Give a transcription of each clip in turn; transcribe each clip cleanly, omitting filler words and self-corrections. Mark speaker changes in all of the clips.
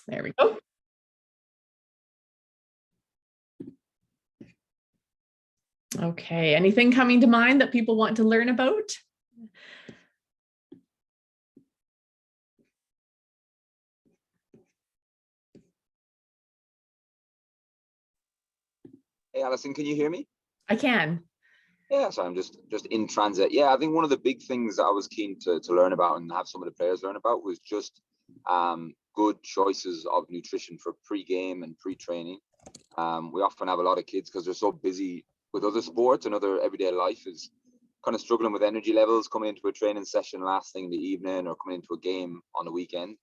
Speaker 1: There we go. Okay, anything coming to mind that people want to learn about?
Speaker 2: Hey, Alison, can you hear me?
Speaker 1: I can.
Speaker 2: Yeah, so I'm just in transit. Yeah, I think one of the big things that I was keen to learn about and have some of the players learn about was just good choices of nutrition for pre-game and pre-training. We often have a lot of kids, because they're so busy with other sports and other everyday life, is kind of struggling with energy levels coming into a training session last thing in the evening or coming into a game on the weekend,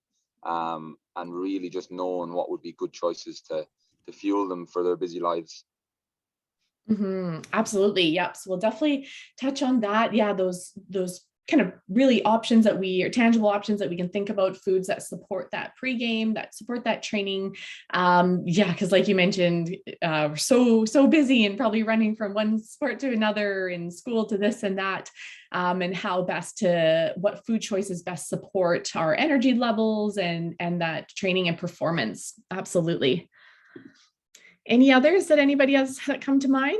Speaker 2: and really just knowing what would be good choices to fuel them for their busy lives.
Speaker 1: Absolutely. Yep. So we'll definitely touch on that. Yeah, those kind of really options that or tangible options that we can think about, foods that support that pregame, that support that training. Yeah, because like you mentioned, we're so busy and probably running from one sport to another, in school to this and that, and what food choices best support our energy levels and that training and performance. Absolutely. Any others that anybody has that come to mind?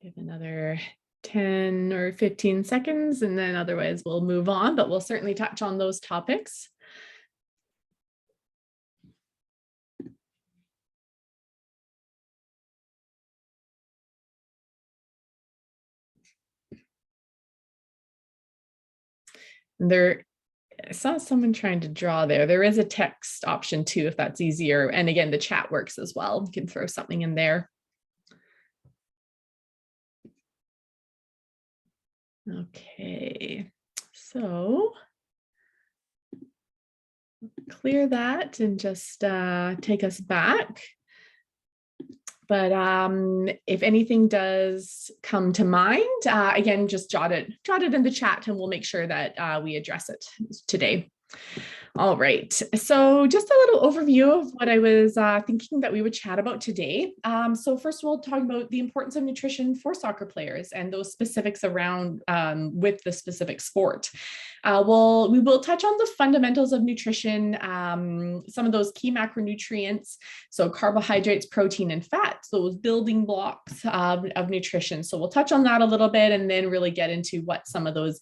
Speaker 1: Give another 10 or 15 seconds, and then otherwise we'll move on, but we'll certainly touch on those topics. I saw someone trying to draw there. There is a text option too, if that's easier. And again, the chat works as well. You can throw something in there. Okay, so clear that and just take us back. But if anything does come to mind, again, just jot it in the chat and we'll make sure that we address it today. All right, so just a little overview of what I was thinking that we would chat about today. So first we'll talk about the importance of nutrition for soccer players and those specifics around with the specific sport. We will touch on the fundamentals of nutrition, some of those key macronutrients, so carbohydrates, protein, and fat, so those building blocks of nutrition. So we'll touch on that a little bit and then really get into what some of those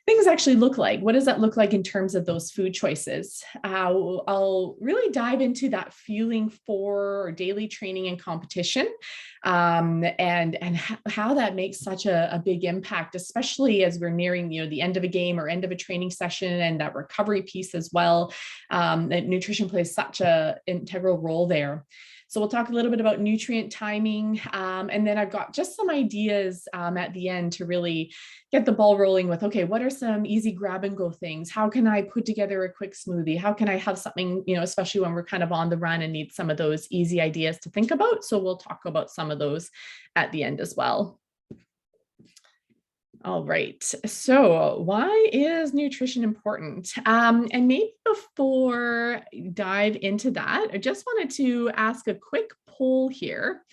Speaker 1: things actually look like. What does that look like in terms of those food choices? I'll really dive into that fueling for daily training and competition, and how that makes such a big impact, especially as we're nearing the end of a game or end of a training session, and that recovery piece as well. That nutrition plays such an integral role there. So we'll talk a little bit about nutrient timing, and then I've got just some ideas at the end to really get the ball rolling with, okay, what are some easy grab and go things? How can I put together a quick smoothie? How can I have something, especially when we're kind of on the run and need some of those easy ideas to think about? So we'll talk about some of those at the end as well. All right, so why is nutrition important? And maybe before I dive into that, I just wanted to ask a quick poll here.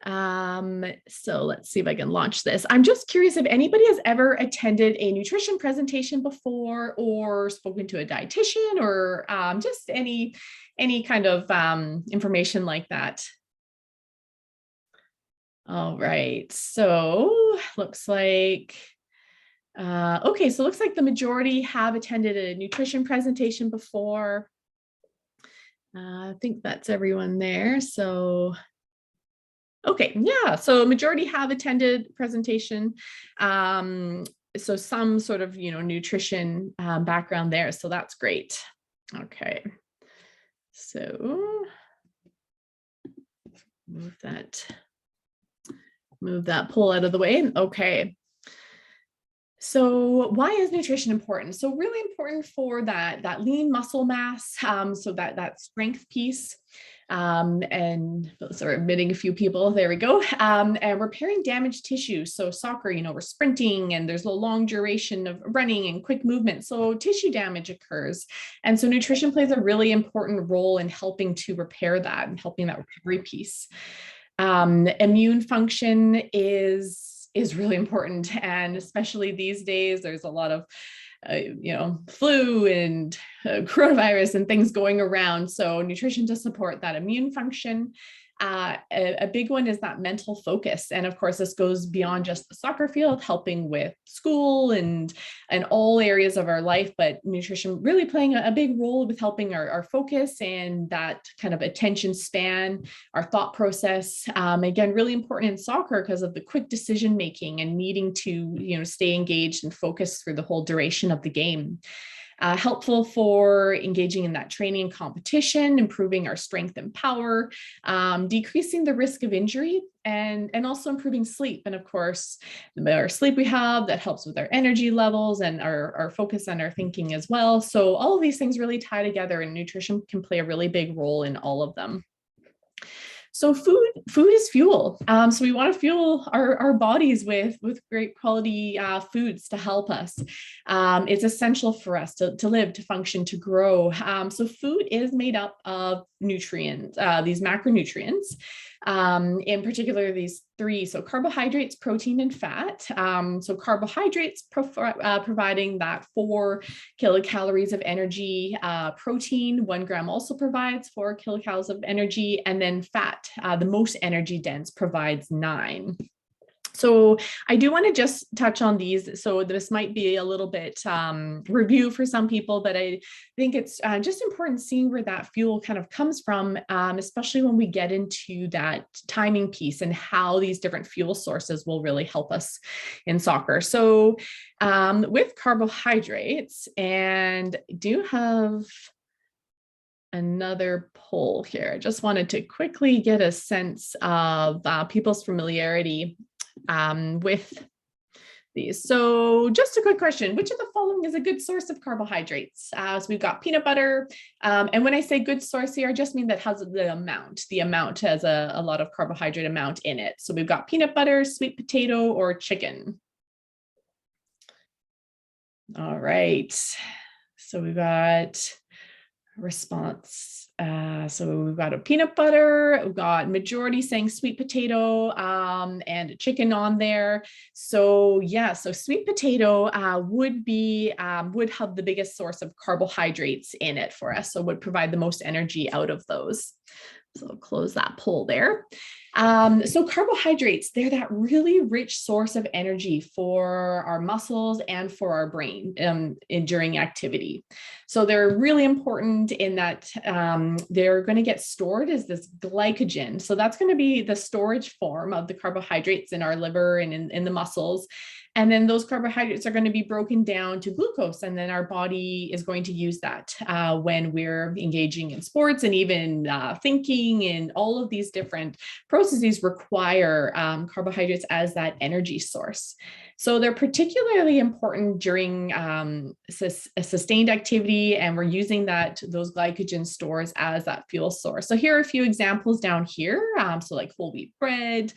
Speaker 1: So let's see if I can launch this. I'm just curious if anybody has ever attended a nutrition presentation before, or spoken to a dietitian, or just any kind of information like that. All right, so looks like, okay, so it looks like the majority have attended a nutrition presentation before. I think that's everyone there, so okay, yeah, so majority have attended presentation. So some sort of, nutrition background there, so that's great. Okay, so move that poll out of the way. Okay. So why is nutrition important? So really important for that lean muscle mass, so that strength piece, and sorry, admitting a few people, there we go, and repairing damaged tissue. So soccer, we're sprinting and there's a long duration of running and quick movement, so tissue damage occurs. And so nutrition plays a really important role in helping to repair that and helping that recovery piece. Immune function is is really important. And especially these days, there's a lot of flu and coronavirus and things going around. So nutrition to support that immune function. A big one is that mental focus. And of course, this goes beyond just the soccer field, helping with school and all areas of our life, but nutrition really playing a big role with helping our focus and that kind of attention span, our thought process. Again, really important in soccer because of the quick decision making and needing to, stay engaged and focused through the whole duration of the game. Helpful for engaging in that training and competition, improving our strength and power, decreasing the risk of injury, and also improving sleep. And of course, the better sleep we have, that helps with our energy levels and our focus on our thinking as well. So all of these things really tie together, and nutrition can play a really big role in all of them. So food is fuel. So we want to fuel our bodies with great quality foods to help us. It's essential for us to live, to function, to grow. So food is made up of nutrients, these macronutrients, in particular these three. So carbohydrates, protein, and fat. So carbohydrates providing that 4 kilocalories of energy. Protein, 1 gram, also provides 4 kilocalories of energy. And then fat, the most energy dense, provides 9. So I do want to just touch on these. So this might be a little bit review for some people, but I think it's just important seeing where that fuel kind of comes from, especially when we get into that timing piece and how these different fuel sources will really help us in soccer. So with carbohydrates, and I do have another poll here. I just wanted to quickly get a sense of people's familiarity with these. So just a quick question, which of the following is a good source of carbohydrates? So we've got peanut butter. And when I say good source here, I just mean that has the amount has a lot of carbohydrate amount in it. So we've got peanut butter, sweet potato, or chicken. All right. So we've got response. So we've got a peanut butter, we've got majority saying sweet potato, and chicken on there. So yeah, so sweet potato would have the biggest source of carbohydrates in it for us. So would provide the most energy out of those. So I'll close that poll there. So carbohydrates, they're that really rich source of energy for our muscles and for our brain during activity. So they're really important in that they're going to get stored as this glycogen. So that's going to be the storage form of the carbohydrates in our liver and in the muscles. And then those carbohydrates are going to be broken down to glucose. And then our body is going to use that when we're engaging in sports, and even thinking, and all of these different processes require carbohydrates as that energy source. So they're particularly important during a sustained activity, and we're using those glycogen stores as that fuel source. So here are a few examples down here. So like whole wheat bread,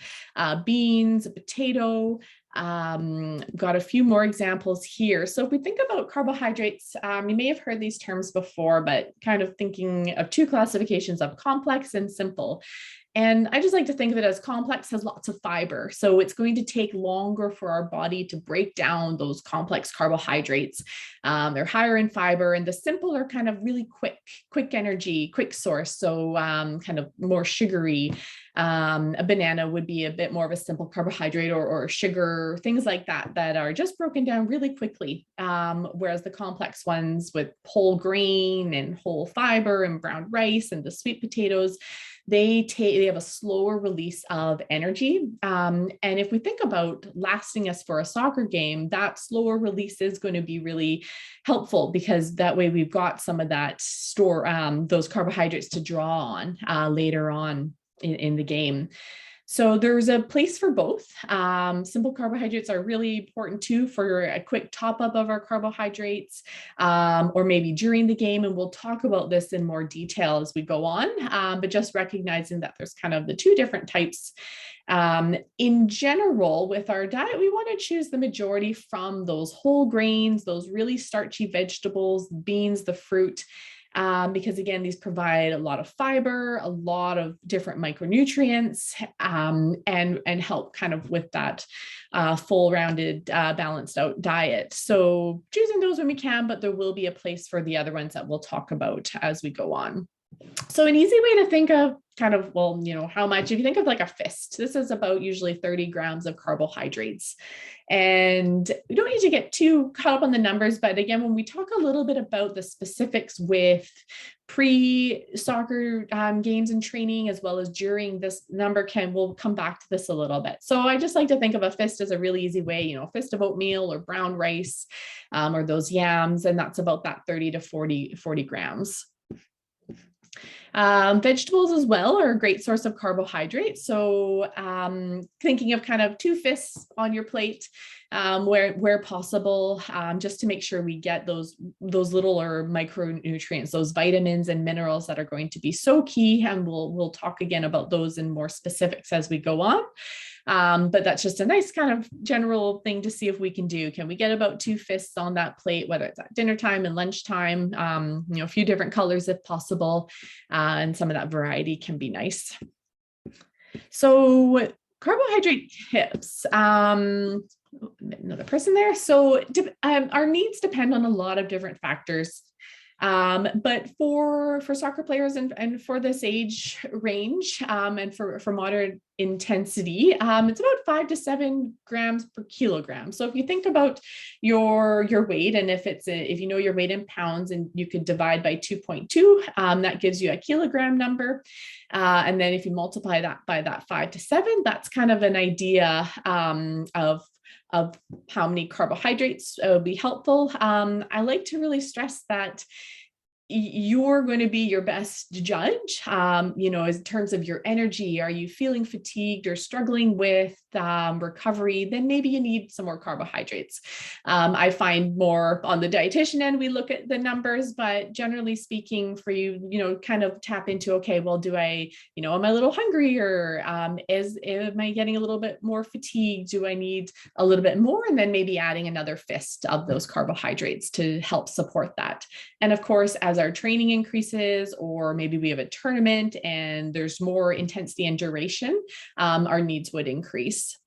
Speaker 1: beans, a potato. Got a few more examples here. So if we think about carbohydrates, you may have heard these terms before, but kind of thinking of two classifications of complex and simple. And I just like to think of it as complex has lots of fiber. So it's going to take longer for our body to break down those complex carbohydrates. They're higher in fiber, and the simple are kind of really quick energy, quick source. So kind of more sugary. A banana would be a bit more of a simple carbohydrate, or sugar, things like that are just broken down really quickly. Whereas the complex ones with whole grain and whole fiber and brown rice and the sweet potatoes, they have a slower release of energy. And if we think about lasting us for a soccer game, that slower release is going to be really helpful, because that way we've got some of that those carbohydrates to draw on later on in the game. So there's a place for both. Simple carbohydrates are really important too for a quick top up of our carbohydrates, or maybe during the game. And we'll talk about this in more detail as we go on, but just recognizing that there's kind of the two different types. In general, with our diet, we want to choose the majority from those whole grains, those really starchy vegetables, beans, the fruit. because again, these provide a lot of fiber, a lot of different micronutrients, and help kind of with that full rounded, balanced out diet. So choosing those when we can, but there will be a place for the other ones that we'll talk about as we go on. So an easy way to think of kind of, well, you know, how much, if you think of like a fist, this is about usually 30 grams of carbohydrates. And we don't need to get too caught up on the numbers, but again, when we talk a little bit about the specifics with pre-soccer games and training, as well as during, this number we'll come back to this a little bit. So I just like to think of a fist as a really easy way, you know, a fist of oatmeal or brown rice, or those yams, and that's about that 30 to 40 grams. Vegetables as well are a great source of carbohydrates. So thinking of kind of 2 fists on your plate, where possible, just to make sure we get those littler micronutrients, those vitamins and minerals that are going to be so key. And we'll talk again about those in more specifics as we go on. But that's just a nice kind of general thing to see if we can do. Can we get about 2 fists on that plate, whether it's at dinner time and lunchtime, you know, a few different colors if possible, and some of that variety can be nice. So carbohydrate tips, another person there. So our needs depend on a lot of different factors. But for soccer players and for this age range, and for moderate intensity, it's about 5 to 7 grams per kilogram. So if you think about your weight, and if you know your weight in pounds, and you could divide by 2.2, that gives you a kilogram number. And then if you multiply that by that 5 to 7, that's kind of an idea of how many carbohydrates would be helpful. I like to really stress that you're going to be your best judge, you know, in terms of your energy. Are you feeling fatigued or struggling with recovery? Then maybe you need some more carbohydrates. I find more on the dietitian end, we look at the numbers, but generally speaking for you, you know, kind of tap into, okay, well, do I, you know, am I a little hungry, or am I getting a little bit more fatigued? Do I need a little bit more? And then maybe adding another fist of those carbohydrates to help support that. And of course, as our training increases, or maybe we have a tournament and there's more intensity and duration, our needs would increase.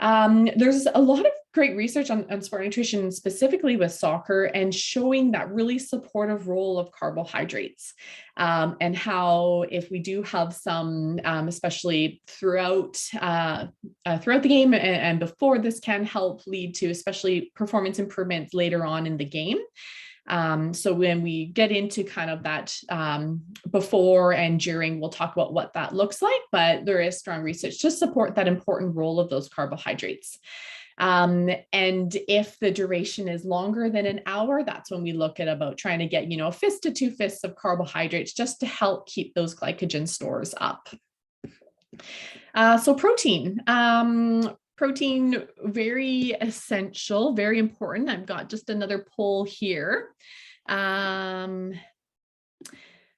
Speaker 1: There's a lot of great research on sport nutrition, specifically with soccer, and showing that really supportive role of carbohydrates, and how if we do have some, especially throughout the game and before, this can help lead to especially performance improvements later on in the game. So when we get into kind of that before and during, we'll talk about what that looks like, but there is strong research to support that important role of those carbohydrates. And if the duration is longer than an hour, that's when we look at about trying to get, you know, 1 fist to 2 fists of carbohydrates, just to help keep those glycogen stores up. So protein. Protein, very essential, very important. I've got just another poll here.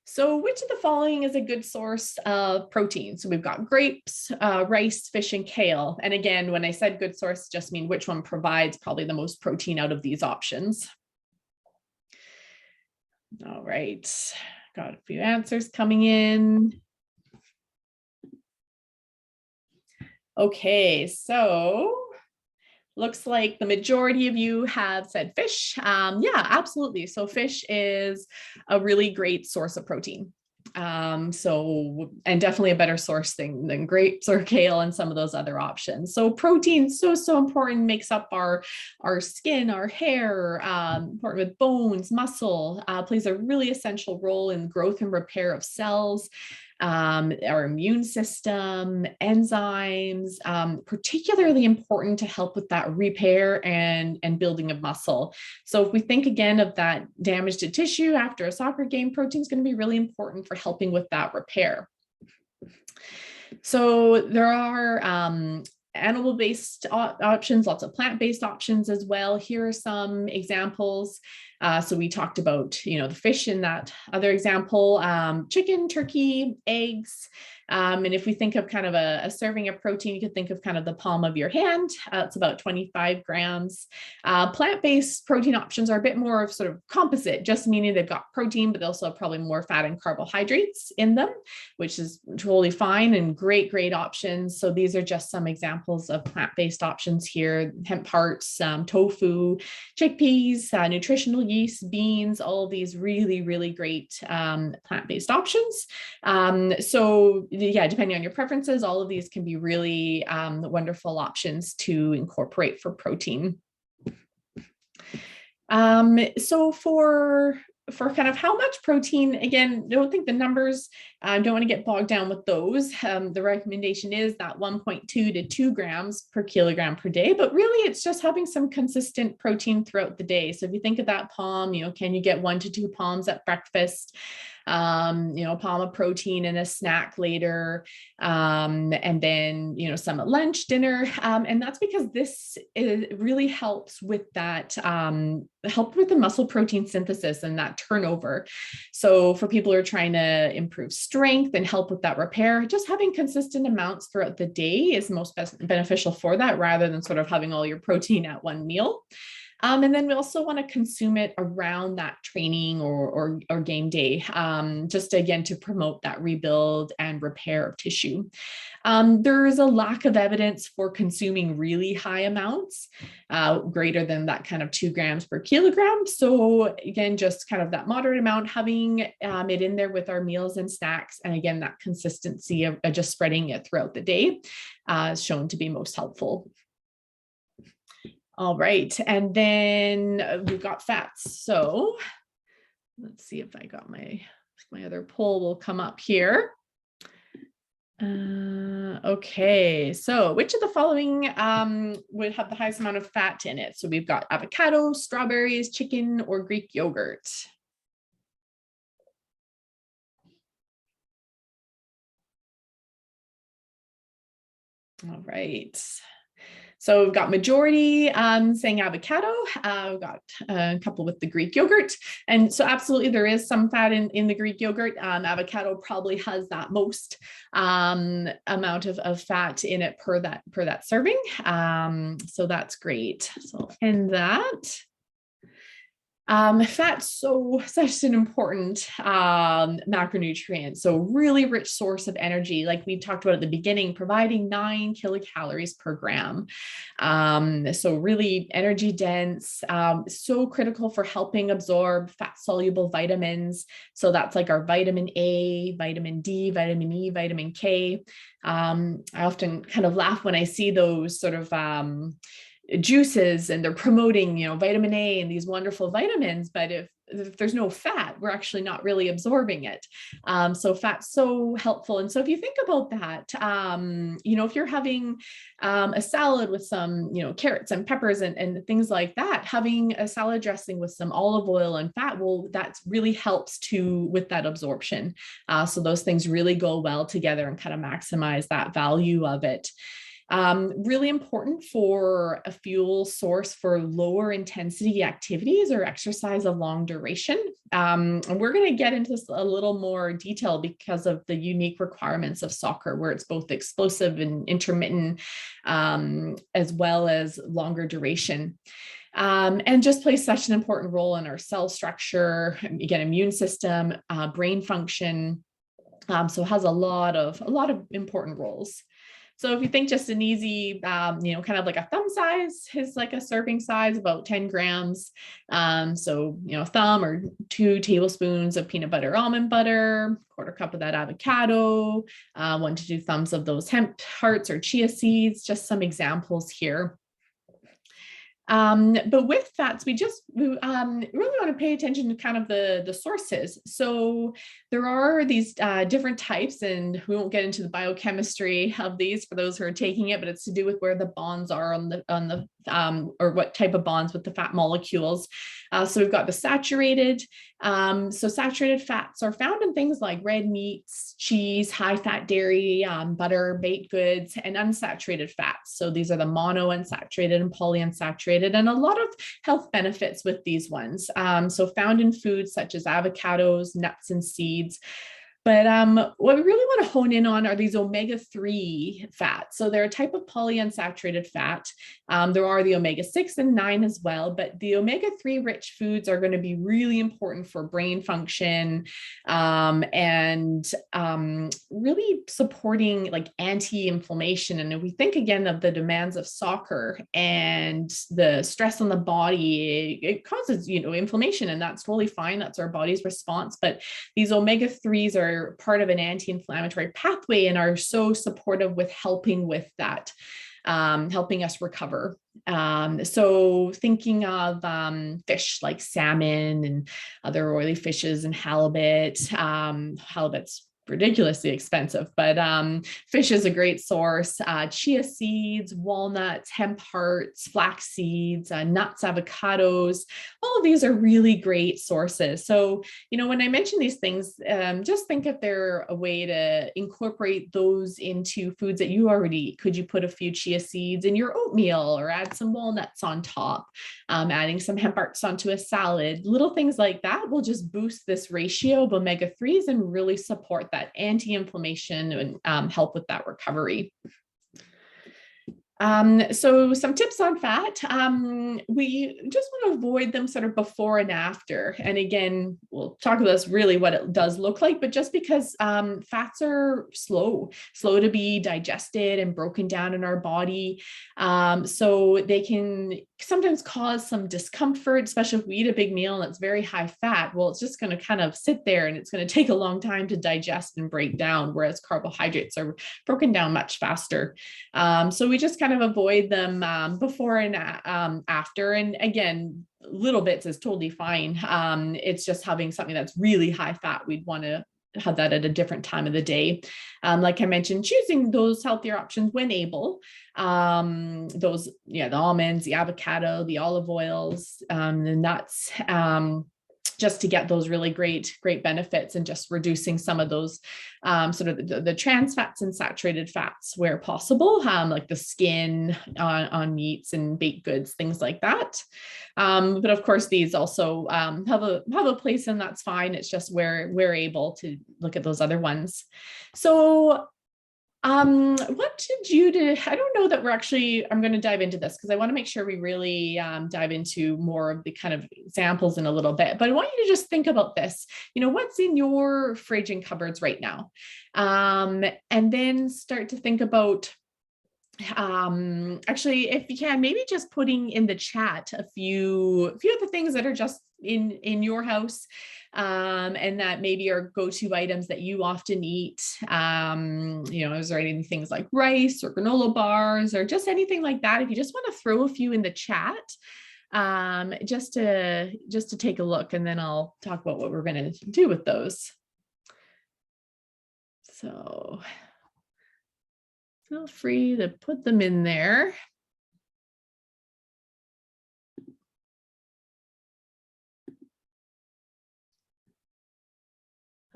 Speaker 1: So which of the following is a good source of protein? So we've got grapes, rice, fish, and kale. And again, when I said good source, just mean which one provides probably the most protein out of these options. All right, got a few answers coming in. Okay, so looks like the majority of you have said fish. Yeah, absolutely. So fish is a really great source of protein. And definitely a better source than grapes or kale and some of those other options. So protein, so important, makes up our skin, our hair, important with bones, muscle, plays a really essential role in growth and repair of cells. Our immune system, enzymes, particularly important to help with that repair and building of muscle. So if we think again of that damage to tissue after a soccer game, protein is going to be really important for helping with that repair. So there are animal-based options, lots of plant-based options as well. Here are some examples. So we talked about, the fish in that other example, chicken, turkey, eggs. And if we think of kind of a serving of protein, you could think of kind of the palm of your hand. It's about 25 grams. Plant-based protein options are a bit more of sort of composite, just meaning they've got protein, but they also have probably more fat and carbohydrates in them, which is totally fine and great options. So these are just some examples of plant-based options here: hemp hearts, tofu, chickpeas, nutritional yeast, beans, all of these really great plant-based options. So yeah, depending on your preferences, all of these can be really wonderful options to incorporate for protein. So for kind of how much protein, again, don't think the numbers, don't want to get bogged down with those. The recommendation is that 1.2 to 2 grams per kilogram per day, but really it's just having some consistent protein throughout the day. So if you think of that palm, can you get 1 to 2 palms at breakfast? A palm of protein and a snack later, and then, some at lunch, dinner. And that's because this really helps with that, help with the muscle protein synthesis and that turnover. So for people who are trying to improve strength and help with that repair, just having consistent amounts throughout the day is most beneficial for that, rather than sort of having all your protein at one meal. And then we also want to consume it around that training or game day, just again to promote that rebuild and repair of tissue. There is a lack of evidence for consuming really high amounts, greater than that kind of 2 grams per kilogram. So again, just kind of that moderate amount, having it in there with our meals and snacks. And again, that consistency of just spreading it throughout the day is shown to be most helpful. All right, and then we've got fats. So let's see if I got my other poll will come up here. Okay, so which of the following would have the highest amount of fat in it? So we've got avocado, strawberries, chicken, or Greek yogurt. All right. So we've got majority saying avocado. We've got a couple with the Greek yogurt. And so absolutely there is some fat in the Greek yogurt. Avocado probably has that most amount of fat in it per that serving. So that's great. So I'll end that. Fat's such an important macronutrient. So really rich source of energy, like we talked about at the beginning, providing 9 kilocalories per gram. So really energy dense, so critical for helping absorb fat soluble vitamins. So that's like our vitamin A, vitamin D, vitamin E, vitamin K. I often kind of laugh when I see those sort of juices and they're promoting, vitamin A and these wonderful vitamins, but if there's no fat, we're actually not really absorbing it. So fat's so helpful. And so if you think about that, if you're having a salad with some, carrots and peppers and things like that, having a salad dressing with some olive oil and fat, well, that really helps with that absorption. So those things really go well together and kind of maximize that value of it. Really important for a fuel source for lower intensity activities or exercise of long duration. And we're going to get into this a little more detail because of the unique requirements of soccer, where it's both explosive and intermittent, as well as longer duration. And just plays such an important role in our cell structure, again, immune system, brain function. So it has a lot of important roles. So if you think just an easy, kind of like a thumb size is like a serving size, about 10 grams. So, thumb or 2 tablespoons of peanut butter, almond butter, 1/4 cup of that avocado, 1 to 2 thumbs of those hemp hearts or chia seeds, just some examples here. But with fats, we really want to pay attention to kind of the sources. So there are these different types, and we won't get into the biochemistry of these for those who are taking it, but it's to do with where the bonds are on the or what type of bonds with the fat molecules. So we've got the saturated. So saturated fats are found in things like red meats, cheese, high fat dairy, butter, baked goods, and unsaturated fats. So these are the monounsaturated and polyunsaturated, and a lot of health benefits with these ones. So found in foods such as avocados, nuts, and seeds. But what we really want to hone in on are these omega-3 fats. So they're a type of polyunsaturated fat. There are the omega-6 and 9 as well, but the omega-3 rich foods are going to be really important for brain function and really supporting like anti-inflammation. And if we think again of the demands of soccer and the stress on the body, it causes, inflammation, and that's totally fine. That's our body's response. But these omega-3s are part of an anti-inflammatory pathway and are so supportive with helping with that, helping us recover. So thinking of fish like salmon and other oily fishes and halibut. Halibut's ridiculously expensive, but fish is a great source. Chia seeds, walnuts, hemp hearts, flax seeds, nuts, avocados, all of these are really great sources. So, when I mention these things, just think if they're a way to incorporate those into foods that you already eat. Could you put a few chia seeds in your oatmeal or add some walnuts on top, adding some hemp hearts onto a salad? Little things like that will just boost this ratio of omega-3s and really support that anti-inflammation and help with that recovery. So some tips on fat. We just want to avoid them sort of before and after. And again, we'll talk about this really what it does look like, but just because fats are slow to be digested and broken down in our body. So they can sometimes cause some discomfort, especially if we eat a big meal and it's very high fat. Well, it's just going to kind of sit there and it's going to take a long time to digest and break down, whereas carbohydrates are broken down much faster. So we just kind of avoid them before and after. And again, little bits is totally fine. It's just having something that's really high fat. We'd want to have that at a different time of the day. Like I mentioned, choosing those healthier options when able. The almonds, the avocado, the olive oils, the nuts, just to get those really great benefits, and just reducing some of those sort of the trans fats and saturated fats where possible, like the skin on meats and baked goods, things like that. But of course, these also have a place, and that's fine. It's just where we're able to look at those other ones. So what did you do? I don't know that I'm going to dive into this because I want to make sure we really dive into more of the kind of examples in a little bit, but I want you to just think about this, what's in your fridge and cupboards right now? And then start to think about, actually, if you can, maybe just putting in the chat a few of the things that are just in your house, and that maybe are go-to items that you often eat. Is there any things like rice or granola bars or just anything like that? If you just want to throw a few in the chat, just to take a look, and then I'll talk about what we're going to do with those. So feel free to put them in there.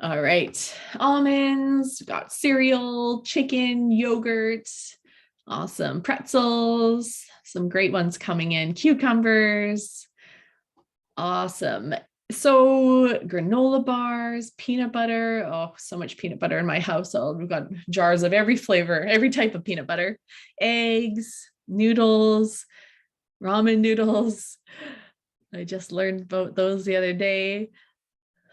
Speaker 1: All right, almonds, we've got cereal, chicken, yogurt, awesome, pretzels, some great ones coming in, cucumbers, awesome. So granola bars, peanut butter, oh, so much peanut butter in my household. We've got jars of every flavor, every type of peanut butter, eggs, noodles, ramen noodles. I just learned about those the other day.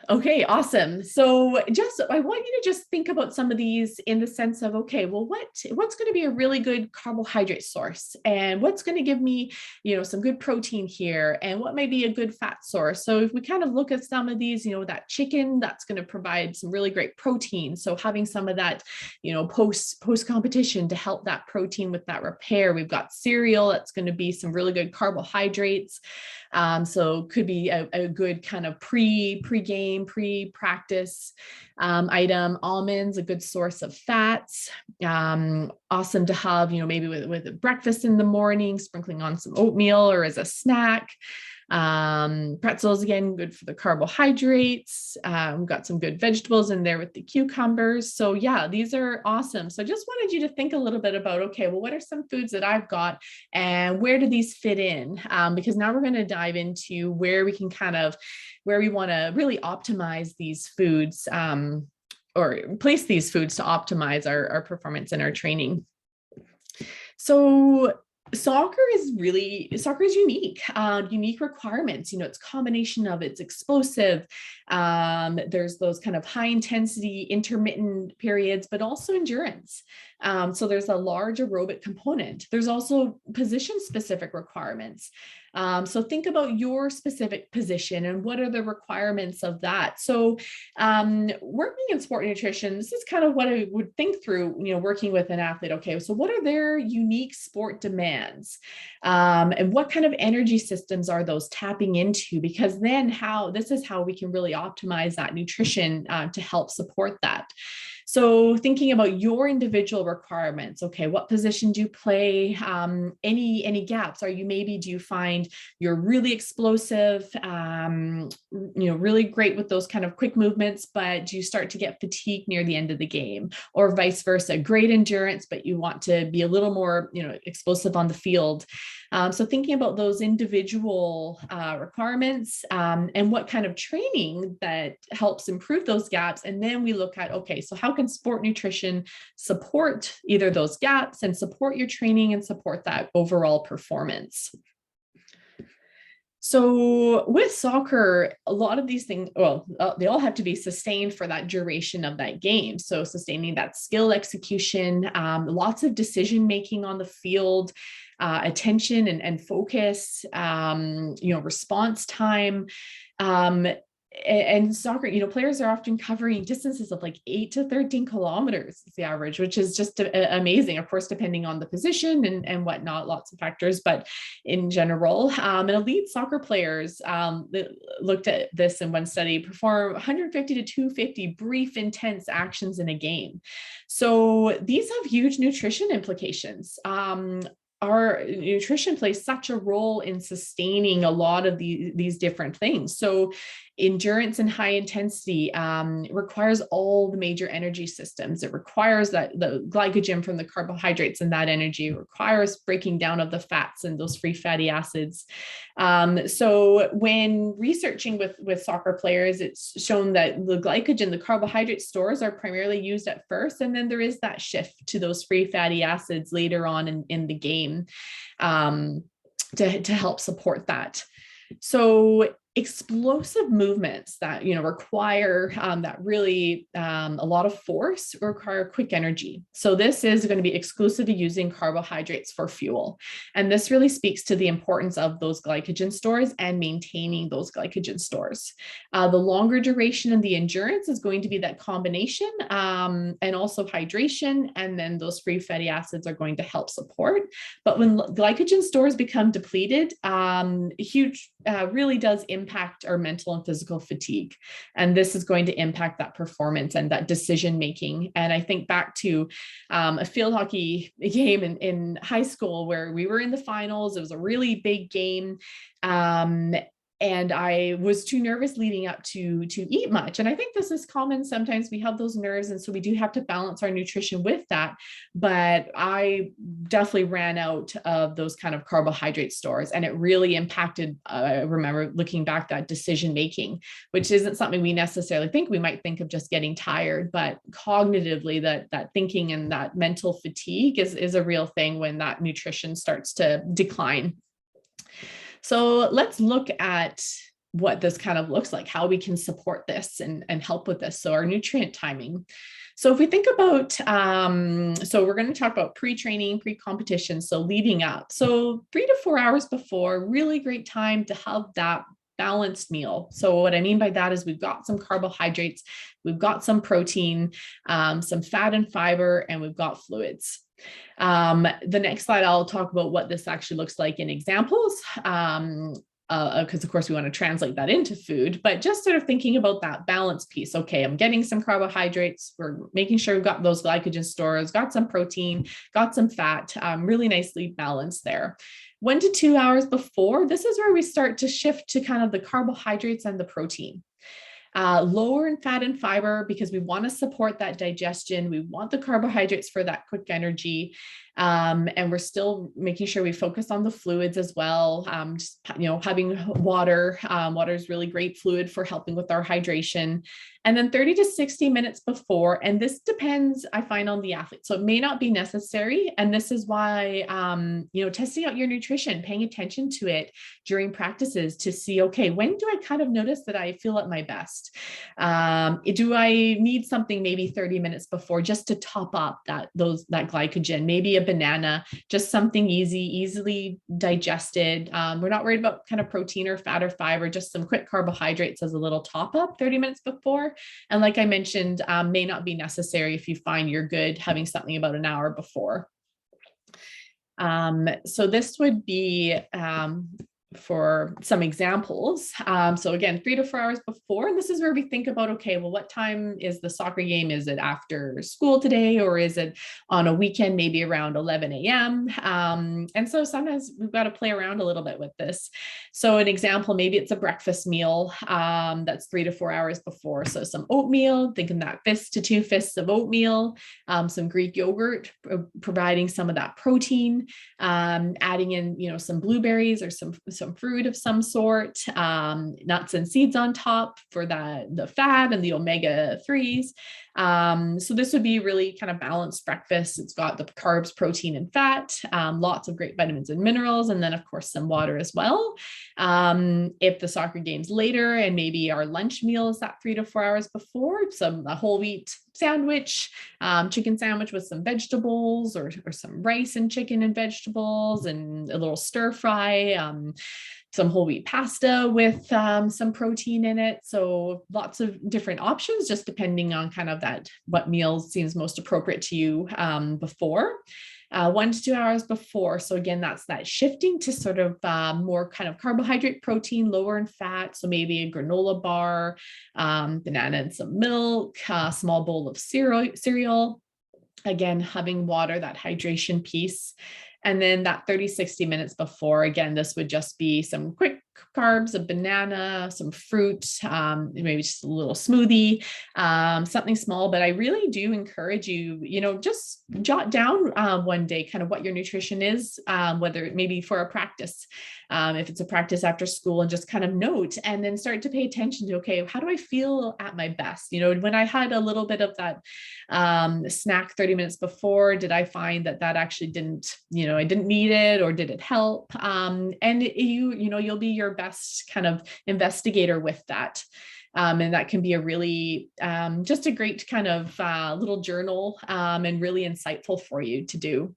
Speaker 1: Okay, awesome. So I want you to just think about some of these in the sense of, okay, well, what's going to be a really good carbohydrate source, and what's going to give me, some good protein here, and what might be a good fat source. So if we kind of look at some of these, that chicken, that's going to provide some really great protein. So having some of that, post competition to help that protein with that repair. We've got cereal, that's going to be some really good carbohydrates. So could be a good kind of pre-game game, pre-practice item. Almonds, a good source of fats. Awesome to have, maybe with breakfast in the morning, sprinkling on some oatmeal or as a snack. Pretzels, again, good for the carbohydrates. We've got some good vegetables in there with the cucumbers. So yeah, these are awesome. So I just wanted you to think a little bit about, okay, well, what are some foods that I've got and where do these fit in? Because now we're going to dive into where we can where we want to really optimize these foods, or place these foods to optimize our performance and our training. So soccer is unique, unique requirements. It's a combination of it's explosive. There's those kind of high intensity intermittent periods, but also endurance. So there's a large aerobic component. There's also position specific requirements. So think about your specific position and what are the requirements of that. So working in sport nutrition, this is kind of what I would think through, working with an athlete. Okay, so what are their unique sport demands? And what kind of energy systems are those tapping into? Because then this is how we can really optimize that nutrition to help support that. So thinking about your individual requirements, okay, what position do you play? Any gaps? Do you find you're really explosive, really great with those kind of quick movements, but do you start to get fatigued near the end of the game? Or vice versa, great endurance, but you want to be a little more, explosive on the field. So thinking about those individual requirements and what kind of training that helps improve those gaps. And then we look at, okay, so how can sport nutrition support either those gaps and support your training and support that overall performance? So with soccer, a lot of these things, they all have to be sustained for that duration of that game. So sustaining that skill execution, lots of decision-making on the field, attention and focus, response time. And soccer, players are often covering distances of like 8 to 13 kilometers is the average, which is just amazing. Of course, depending on the position and whatnot, lots of factors, but in general, and elite soccer players looked at this in one study, perform 150 to 250 brief, intense actions in a game. So these have huge nutrition implications. Our nutrition plays such a role in sustaining a lot of these different things. So endurance and high intensity requires all the major energy systems. It requires that the glycogen from the carbohydrates and that energy. It requires breaking down of the fats and those free fatty acids. So when researching with soccer players, it's shown that the glycogen, the carbohydrate stores are primarily used at first, and then there is that shift to those free fatty acids later on in the game to help support that. So explosive movements that require that really a lot of force require quick energy. So this is going to be exclusively using carbohydrates for fuel, and this really speaks to the importance of those glycogen stores and maintaining those glycogen stores. The longer duration and the endurance is going to be that combination, and also hydration, and then those free fatty acids are going to help support. But when glycogen stores become depleted, really does impact our mental and physical fatigue. And this is going to impact that performance and that decision making. And I think back to a field hockey game in high school where we were in the finals. It was a really big game. And I was too nervous leading up to eat much. And I think this is common. Sometimes we have those nerves, and so we do have to balance our nutrition with that. But I definitely ran out of those kind of carbohydrate stores, and it really impacted, I remember looking back, that decision making, which isn't something we necessarily think. We might think of just getting tired, but cognitively that thinking and that mental fatigue is a real thing when that nutrition starts to decline. So let's look at what this kind of looks like, how we can support this and help with this. So our nutrient timing. So if we think about, so we're going to talk about pre-training, pre-competition, so leading up. So 3 to 4 hours before, really great time to have that balanced meal. So what I mean by that is we've got some carbohydrates, we've got some protein, some fat and fiber, and we've got fluids. The next slide, I'll talk about what this actually looks like in examples. because of course we want to translate that into food, but just sort of thinking about that balance piece. Okay, I'm getting some carbohydrates. We're making sure we've got those glycogen stores, got some protein, got some fat, really nicely balanced there. 1 to 2 hours before, this is where we start to shift to kind of the carbohydrates and the protein. Lower in fat and fiber because we want to support that digestion. We want the carbohydrates for that quick energy. And we're still making sure we focus on the fluids as well. Just, having water. Water is really great fluid for helping with our hydration. And then 30 to 60 minutes before, and this depends, I find, on the athlete. So it may not be necessary. And this is why, testing out your nutrition, paying attention to it during practices to see, okay, when do I kind of notice that I feel at my best? Do I need something maybe 30 minutes before just to top up that glycogen, maybe a banana, just something easily digested. We're not worried about kind of protein or fat or fiber, just some quick carbohydrates as a little top up 30 minutes before. And like I mentioned, may not be necessary if you find you're good having something about an hour before. So this would be for some examples. So again, 3 to 4 hours before, and this is where we think about, okay, well, what time is the soccer game? Is it after school today, or is it on a weekend, maybe around 11 a.m.? And so sometimes we've got to play around a little bit with this. So an example, maybe it's a breakfast meal that's 3 to 4 hours before. So some oatmeal, thinking that 1 to 2 fists of oatmeal, some Greek yogurt, providing some of that protein, adding in, some blueberries or some fruit of some sort, nuts and seeds on top for the fat and the omega-3s. So this would be really kind of balanced breakfast. It's got the carbs, protein, and fat, lots of great vitamins and minerals, and then of course some water as well. If the soccer game's later and maybe our lunch meal is that 3 to 4 hours before, a whole wheat sandwich, chicken sandwich with some vegetables or some rice and chicken and vegetables and a little stir fry, some whole wheat pasta with some protein in it. So lots of different options, just depending on kind of what meal seems most appropriate to you before. 1 to 2 hours before. So again, that's that shifting to sort of more kind of carbohydrate, protein, lower in fat. So maybe a granola bar, banana and some milk, a small bowl of cereal. Again, having water, that hydration piece. And then that 30, 60 minutes before, again, this would just be some quick carbs, a banana, some fruit, maybe just a little smoothie, something small. But I really do encourage you, just jot down one day kind of what your nutrition is, whether it may be for a practice, if it's a practice after school, and just kind of note and then start to pay attention to, okay, how do I feel at my best? When I had a little bit of that snack 30 minutes before, did I find that actually didn't, I didn't need it, or did it help? And you'll be your best kind of investigator with that. And that can be a really, just a great kind of little journal and really insightful for you to do.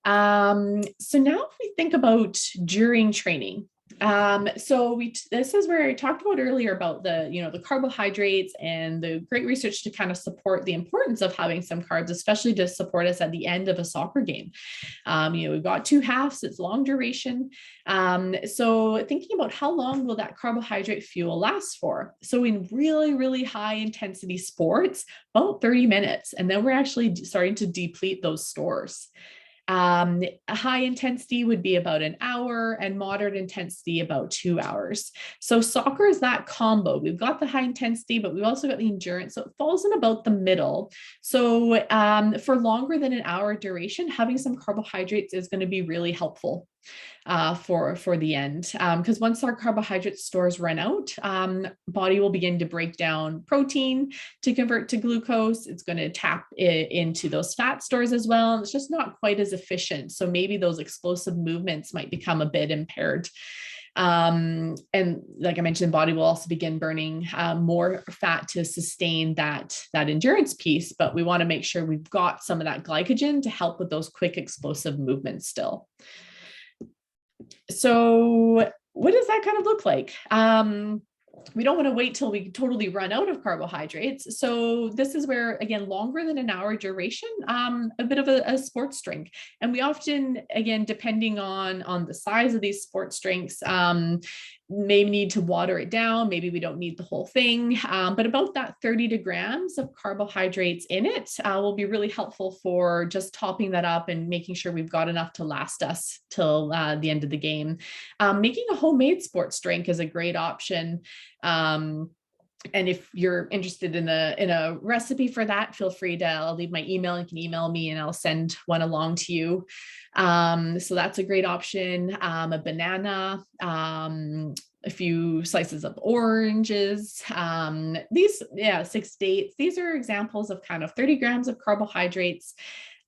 Speaker 1: So now if we think about during training, this is where I talked about earlier about the carbohydrates and the great research to kind of support the importance of having some carbs, especially to support us at the end of a soccer game. We've got 2 halves, it's long duration. So thinking about how long will that carbohydrate fuel last for? So in really, really high intensity sports, about 30 minutes, and then we're actually starting to deplete those stores. A high intensity would be about an hour, and moderate intensity about 2 hours. So soccer is that combo. We've got the high intensity, but we've also got the endurance. So it falls in about the middle. So for longer than an hour duration, having some carbohydrates is going to be really helpful for the end, because once our carbohydrate stores run out, body will begin to break down protein to convert to glucose. It's going to tap into those fat stores as well, and it's just not quite as efficient. So maybe those explosive movements might become a bit impaired. And like I mentioned, body will also begin burning more fat to sustain that endurance piece, but we want to make sure we've got some of that glycogen to help with those quick explosive movements still. So what does that kind of look like? we don't want to wait till we totally run out of carbohydrates. So this is where, again, longer than an hour duration, a bit of a sports drink. And we often, again, depending on the size of these sports drinks, maybe need to water it down. Maybe we don't need the whole thing, but about that 30 grams of carbohydrates in it will be really helpful for just topping that up and making sure we've got enough to last us till the end of the game. Making a homemade sports drink is a great option. And if you're interested in a recipe for that, feel free to, I'll leave my email. You can email me and I'll send one along to you. So that's a great option. A banana, a few slices of oranges, 6 dates. These are examples of kind of 30 grams of carbohydrates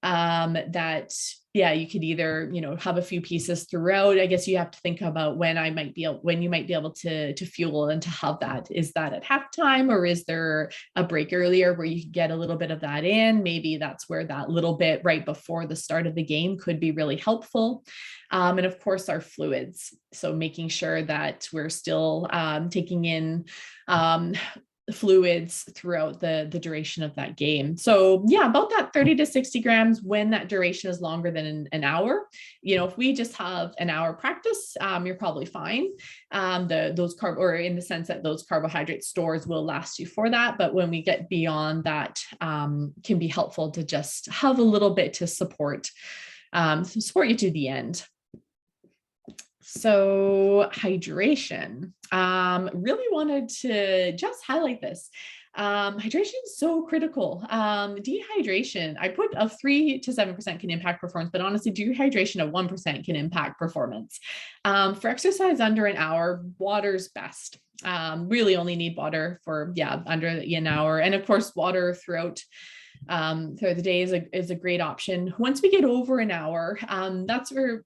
Speaker 1: that, you could either, have a few pieces throughout. I guess you have to think about when you might be able to fuel and to have that. Is that at halftime, or is there a break earlier where you can get a little bit of that in? Maybe that's where that little bit right before the start of the game could be really helpful. And of course, our fluids. So making sure that we're still taking in fluids throughout the duration of that game. So about that 30 to 60 grams when that duration is longer than an hour. If we just have an hour practice, you're probably fine. In the sense that those carbohydrate stores will last you for that. But when we get beyond that, can be helpful to just have a little bit to support you to the end. So hydration, really wanted to just highlight this. Hydration is so critical. Dehydration, I put of 3 to 7% can impact performance, but honestly, dehydration of 1% can impact performance. For exercise under an hour, water's best. Really only need water for, under an hour. And of course, water throughout the day is a great option. Once we get over an hour, that's where,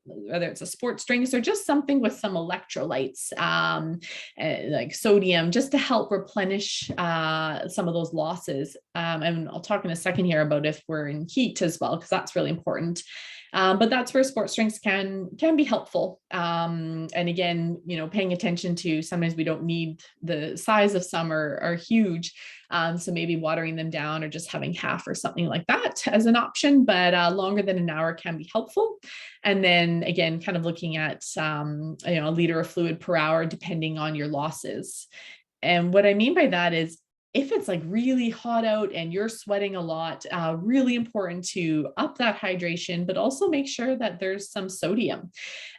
Speaker 1: whether it's a sports drink or just something with some electrolytes, like sodium, just to help replenish some of those losses. And I'll talk in a second here about if we're in heat as well, because that's really important. But that's where sports drinks can be helpful. And again, paying attention to, sometimes we don't need, the size of some are huge. So maybe watering them down or just having half or something like that as an option, but longer than an hour can be helpful. And then again, kind of looking at, a liter of fluid per hour, depending on your losses. And what I mean by that is, if it's like really hot out and you're sweating a lot, really important to up that hydration, but also make sure that there's some sodium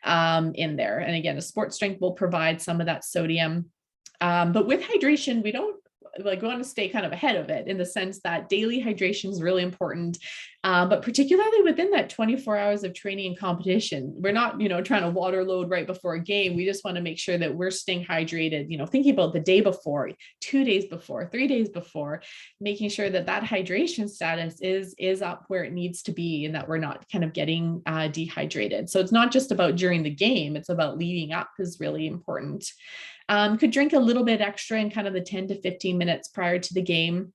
Speaker 1: in there. And again, a sports drink will provide some of that sodium. But with hydration, we want to stay kind of ahead of it, in the sense that daily hydration is really important. But particularly within that 24 hours of training and competition, we're not, trying to water load right before a game. We just want to make sure that we're staying hydrated, thinking about the day before, 2 days before, 3 days before, making sure that hydration status is up where it needs to be, and that we're not kind of getting dehydrated. So it's not just about during the game, it's about leading up is really important. Could drink a little bit extra in kind of the 10 to 15 minutes prior to the game.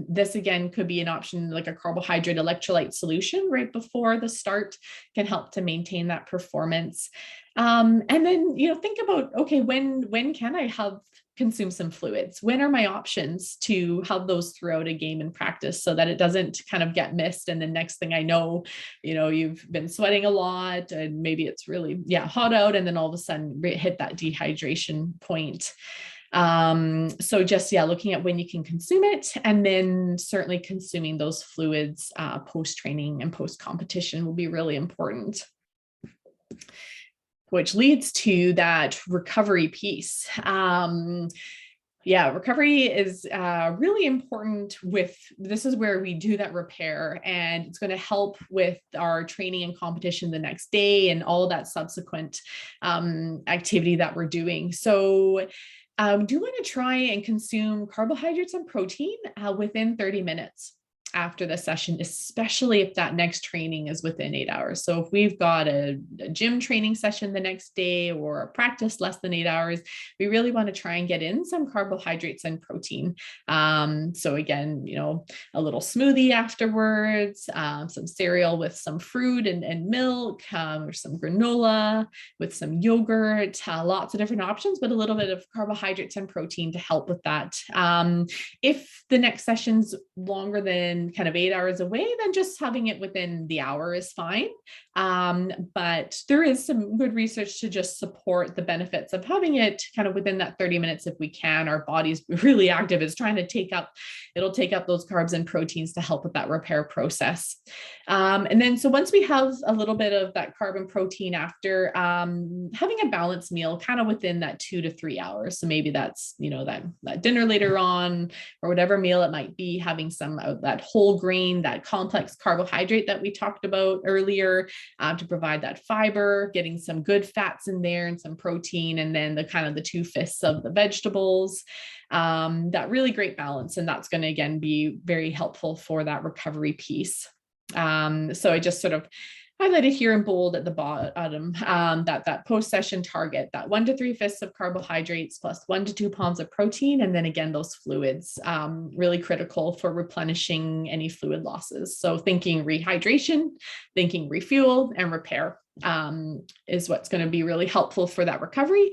Speaker 1: This again could be an option, like a carbohydrate electrolyte solution right before the start, can help to maintain that performance. And then, think about, okay, when can I consume some fluids? When are my options to have those throughout a game and practice, so that it doesn't kind of get missed? And the next thing I know, you've been sweating a lot and maybe it's really, hot out. And then all of a sudden hit that dehydration point. So just, looking at when you can consume it, and then certainly consuming those fluids, post-training and post-competition will be really important. Which leads to that recovery piece. Recovery is really important. This is where we do that repair, and it's going to help with our training and competition the next day and all that subsequent activity that we're doing. So do want to try and consume carbohydrates and protein within 30 minutes. after the session, especially if that next training is within 8 hours. So if we've got a gym training session the next day or a practice less than 8 hours, we really want to try and get in some carbohydrates and protein. So again, a little smoothie afterwards, some cereal with some fruit and milk, or some granola with some yogurt, lots of different options, but a little bit of carbohydrates and protein to help with that. If the next session's longer than kind of 8 hours away, then just having it within the hour is fine. But there is some good research to just support the benefits of having it kind of within that 30 minutes if we can. Our body's really active. It's trying to it'll take up those carbs and proteins to help with that repair process. And then, so once we have a little bit of that carb and protein after, having a balanced meal kind of within that 2 to 3 hours. So maybe that's, that dinner later on, or whatever meal it might be, having some of that whole grain, that complex carbohydrate that we talked about earlier, to provide that fiber, getting some good fats in there and some protein, and then the 2/5 of the vegetables, that really great balance. And that's going to, again, be very helpful for that recovery piece. So I just sort of highlighted here in bold at the bottom, that post-session target, that 1 to 3/5 of carbohydrates plus 1 to 2 pounds of protein. And then again, those fluids, really critical for replenishing any fluid losses. So thinking rehydration, thinking refuel and repair, is what's going to be really helpful for that recovery,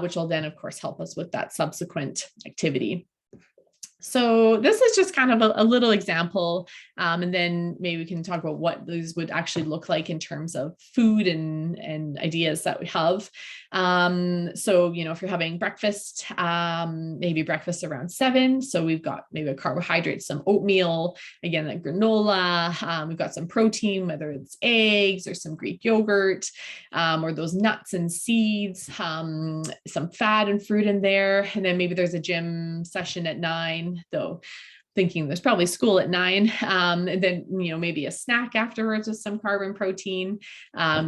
Speaker 1: which will then of course help us with that subsequent activity. So this is just kind of a little example, and then maybe we can talk about what these would actually look like in terms of food and ideas that we have. So, if you're having breakfast, maybe breakfast around 7. So we've got maybe a carbohydrate, some oatmeal, again, like granola. We've got some protein, whether it's eggs or some Greek yogurt, or those nuts and seeds, some fat and fruit in there. And then maybe there's a gym session at 9. Though thinking there's probably school at 9, and then maybe a snack afterwards with some carb and protein.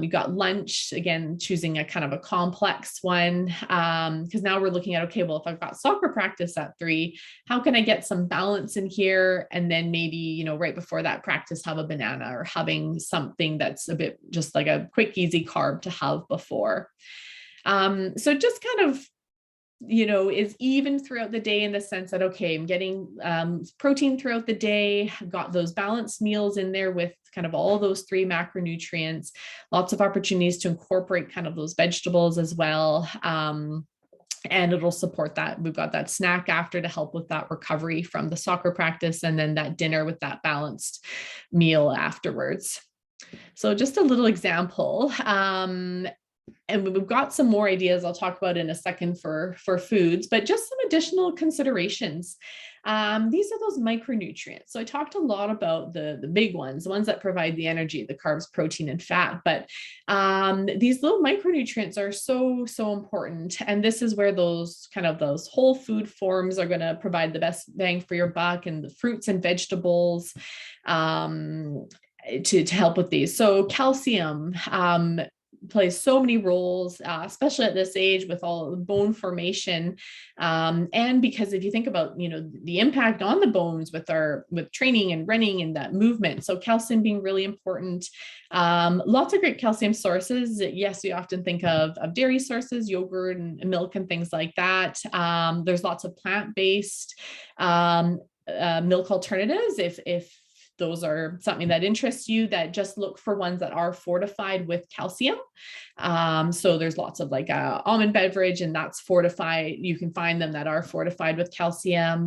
Speaker 1: We've got lunch, again choosing a kind of a complex one, because now we're looking at, okay, well, if I've got soccer practice at 3, how can I get some balance in here? And then maybe right before that practice, have a banana, or having something that's a bit just like a quick easy carb to have before. So just kind of is even throughout the day, in the sense that, okay, I'm getting protein throughout the day. I've got those balanced meals in there with kind of all those 3 macronutrients, lots of opportunities to incorporate kind of those vegetables as well. And it'll support that. We've got that snack after to help with that recovery from the soccer practice, and then that dinner with that balanced meal afterwards. So just a little example. And we've got some more ideas I'll talk about in a second for foods, but just some additional considerations. These are those micronutrients. So I talked a lot about the big ones, the ones that provide the energy, the carbs, protein, and fat. But these little micronutrients are so important. And this is where those whole food forms are going to provide the best bang for your buck, and the fruits and vegetables to help with these. So calcium plays so many roles, especially at this age with all the bone formation. And because if you think about, the impact on the bones with training and running and that movement. So calcium being really important. Lots of great calcium sources. Yes, we often think of dairy sources, yogurt and milk and things like that. There's lots of plant-based milk alternatives. If those are something that interests you, that just look for ones that are fortified with calcium. So there's lots of like almond beverage, and that's fortified. You can find them that are fortified with calcium.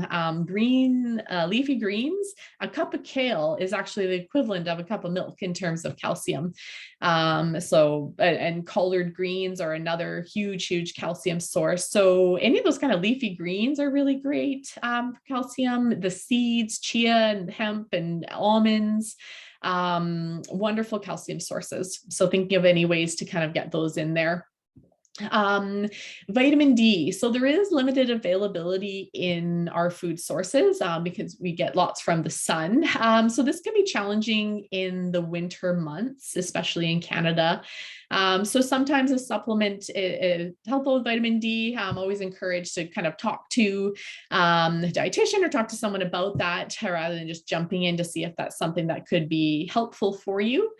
Speaker 1: Leafy greens, a cup of kale is actually the equivalent of a cup of milk in terms of calcium. And collard greens are another huge calcium source. So any of those kind of leafy greens are really great for calcium. The seeds, chia and hemp and almonds, wonderful calcium sources. So thinking of any ways to kind of get those in there. Vitamin D. So there is limited availability in our food sources because we get lots from the sun. So this can be challenging in the winter months, especially in Canada. So sometimes a supplement is helpful with vitamin D. I'm always encouraged to kind of talk to the dietitian or talk to someone about that rather than just jumping in to see if that's something that could be helpful for you.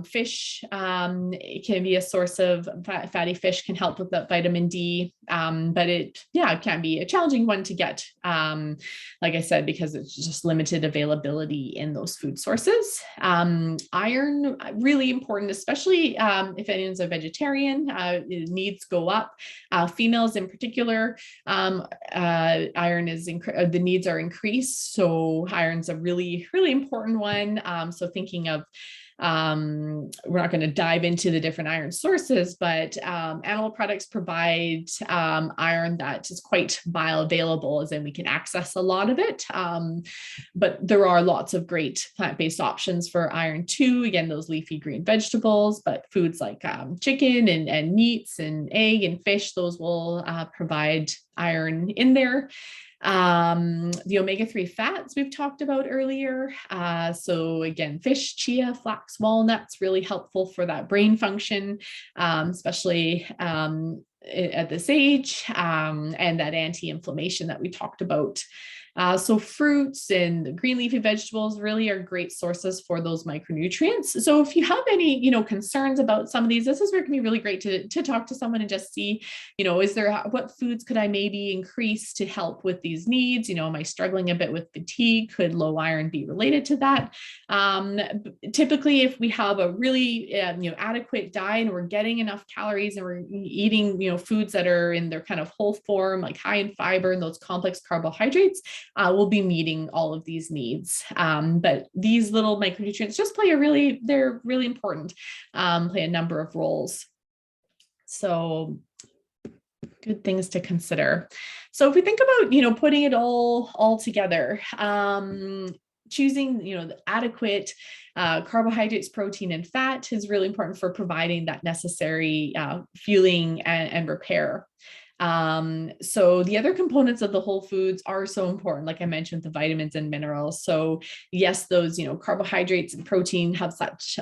Speaker 1: Fish, it can be a source of fatty fish can help with that vitamin D. But it can be a challenging one to get, like I said, because it's just limited availability in those food sources. Iron, really important, especially if anyone's a vegetarian, needs go up. Females in particular, iron is, the needs are increased. So iron's a really, really important one. So thinking of, we're not going to dive into the different iron sources, but animal products provide iron that is quite bioavailable, as in we can access a lot of it. But there are lots of great plant-based options for iron too. Again, those leafy green vegetables, but foods like chicken and meats and egg and fish, those will provide iron in there. The omega-3 fats we've talked about earlier. So again, fish, chia, flax, walnuts, really helpful for that brain function, especially at this age, and that anti-inflammation that we talked about. So fruits and green leafy vegetables really are great sources for those micronutrients. So if you have any, concerns about some of these, this is where it can be really great to talk to someone and just see, what foods could I maybe increase to help with these needs? Am I struggling a bit with fatigue? Could low iron be related to that? Typically, if we have a really, adequate diet and we're getting enough calories and we're eating, foods that are in their kind of whole form, like high in fiber and those complex carbohydrates, we'll be meeting all of these needs. But these little micronutrients just they're really important, play a number of roles. So good things to consider. So if we think about, putting it all together, choosing, the adequate carbohydrates, protein, and fat is really important for providing that necessary fueling and repair. So the other components of the whole foods are so important, like I mentioned, the vitamins and minerals. So yes, those, carbohydrates and protein have such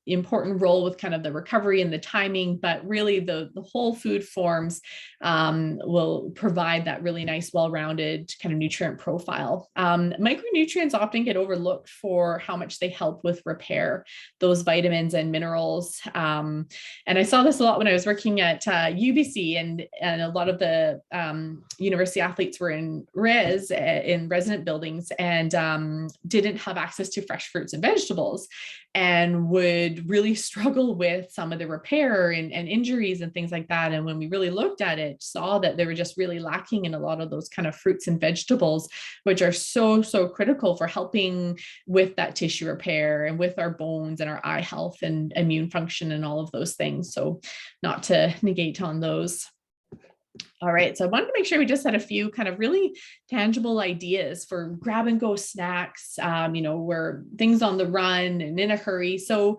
Speaker 1: important role with kind of the recovery and the timing, but really the whole food forms will provide that really nice, well-rounded kind of nutrient profile. Micronutrients often get overlooked for how much they help with repair, those vitamins and minerals. And I saw this a lot when I was working at UBC, and a lot of the university athletes were in resident buildings and didn't have access to fresh fruits and vegetables, and would really struggle with some of the repair and injuries and things like that. And when we really looked at it, saw that they were just really lacking in a lot of those kind of fruits and vegetables, which are so critical for helping with that tissue repair and with our bones and our eye health and immune function and all of those things. So not to negate on those. All right, so I wanted to make sure we just had a few kind of really tangible ideas for grab and go snacks, where things on the run and in a hurry. So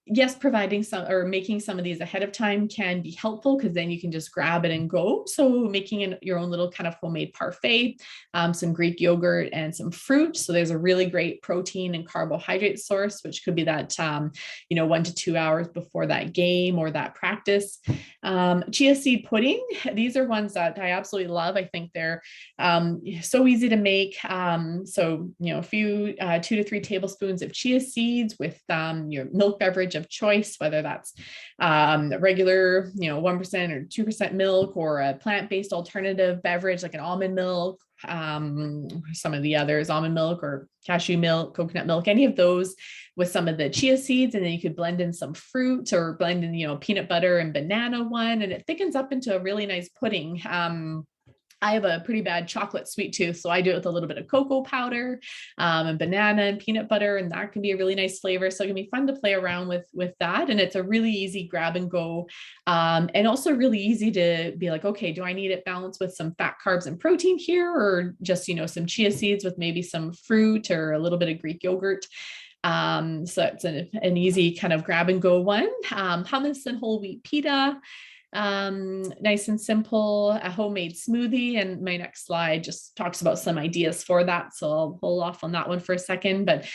Speaker 1: yes, providing some or making some of these ahead of time can be helpful, because then you can just grab it and go. So making your own little kind of homemade parfait, some Greek yogurt and some fruit. So there's a really great protein and carbohydrate source, which could be that, 1 to 2 hours before that game or that practice. Chia seed pudding. These are ones that I absolutely love. I think they're so easy to make. So, a few 2 to 3 tablespoons of chia seeds with your milk beverage of choice, whether that's regular, 1% or 2% milk, or a plant-based alternative beverage like an almond milk, some of the others, almond milk or cashew milk, coconut milk, any of those with some of the chia seeds. And then you could blend in some fruit or blend in, peanut butter and banana one, and it thickens up into a really nice pudding. I have a pretty bad chocolate sweet tooth, so I do it with a little bit of cocoa powder and banana and peanut butter, and that can be a really nice flavor. So it can be fun to play around with that, and it's a really easy grab and go, and also really easy to be like, okay, do I need it balanced with some fat, carbs, and protein here, or just some chia seeds with maybe some fruit or a little bit of Greek yogurt? So it's an easy kind of grab and go one. Hummus and whole wheat pita. Nice and simple, a homemade smoothie. And my next slide just talks about some ideas for that. So I'll hold off on that one for a second, but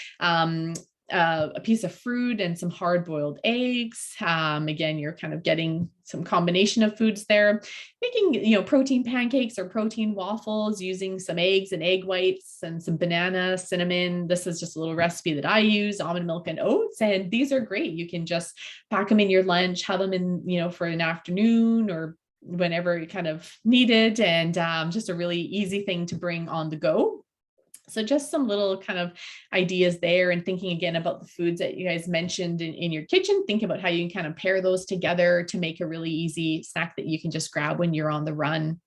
Speaker 1: a piece of fruit and some hard-boiled eggs. Again, you're kind of getting some combination of foods there. Making, protein pancakes or protein waffles using some eggs and egg whites and some banana, cinnamon. This is just a little recipe that I use, almond milk and oats. And these are great. You can just pack them in your lunch, have them in, for an afternoon or whenever you kind of needed. And just a really easy thing to bring on the go. So just some little kind of ideas there, and thinking again about the foods that you guys mentioned in your kitchen. Think about how you can kind of pair those together to make a really easy snack that you can just grab when you're on the run.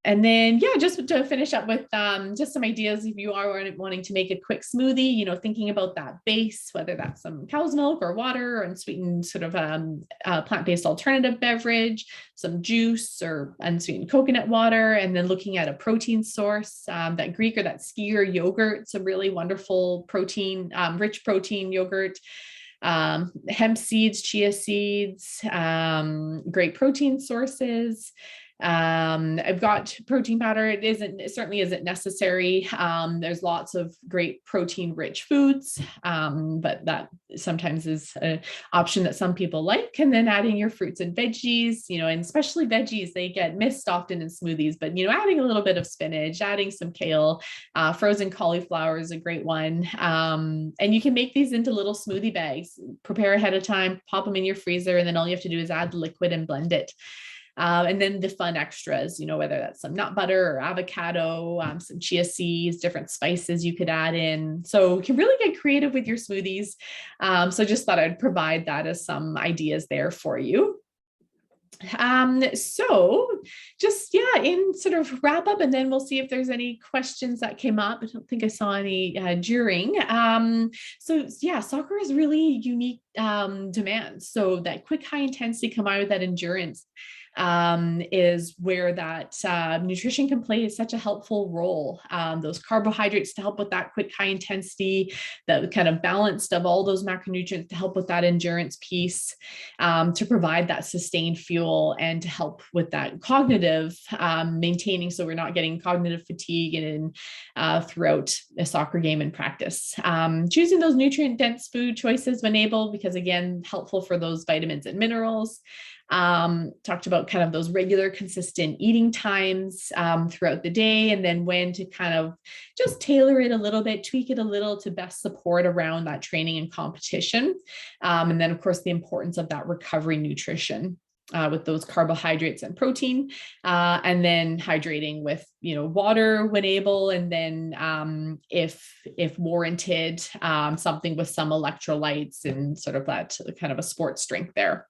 Speaker 1: And then, just to finish up with just some ideas if you are wanting to make a quick smoothie, thinking about that base, whether that's some cow's milk or water or unsweetened sort of plant-based alternative beverage, some juice or unsweetened coconut water, and then looking at a protein source, that Greek or that skyr yogurt. It's a really wonderful protein, rich protein yogurt. Hemp seeds, chia seeds, great protein sources. I've got protein powder. It certainly isn't necessary. There's lots of great protein rich foods, but that sometimes is an option that some people like. And then adding your fruits and veggies, and especially veggies, they get missed often in smoothies, but, adding a little bit of spinach, adding some kale, frozen cauliflower is a great one. And you can make these into little smoothie bags, prepare ahead of time, pop them in your freezer, and then all you have to do is add the liquid and blend it. And then the fun extras, whether that's some nut butter or avocado, some chia seeds, different spices you could add in. So you can really get creative with your smoothies. So just thought I'd provide that as some ideas there for you. So just, in sort of wrap up, and then we'll see if there's any questions that came up. I don't think I saw any during. Soccer is really unique demands. So that quick, high intensity combined with that endurance is where that nutrition can play such a helpful role. Those carbohydrates to help with that quick, high intensity, the kind of balanced of all those macronutrients to help with that endurance piece, to provide that sustained fuel and to help with that cognitive maintaining, so we're not getting cognitive fatigue throughout a soccer game and practice. Choosing those nutrient-dense food choices when able, because again, helpful for those vitamins and minerals. Talked about kind of those regular, consistent eating times throughout the day, and then when to kind of just tailor it a little bit, tweak it a little to best support around that training and competition. And then, of course, the importance of that recovery nutrition with those carbohydrates and protein, and then hydrating with, water when able, and then if warranted, something with some electrolytes and sort of that kind of a sports drink there.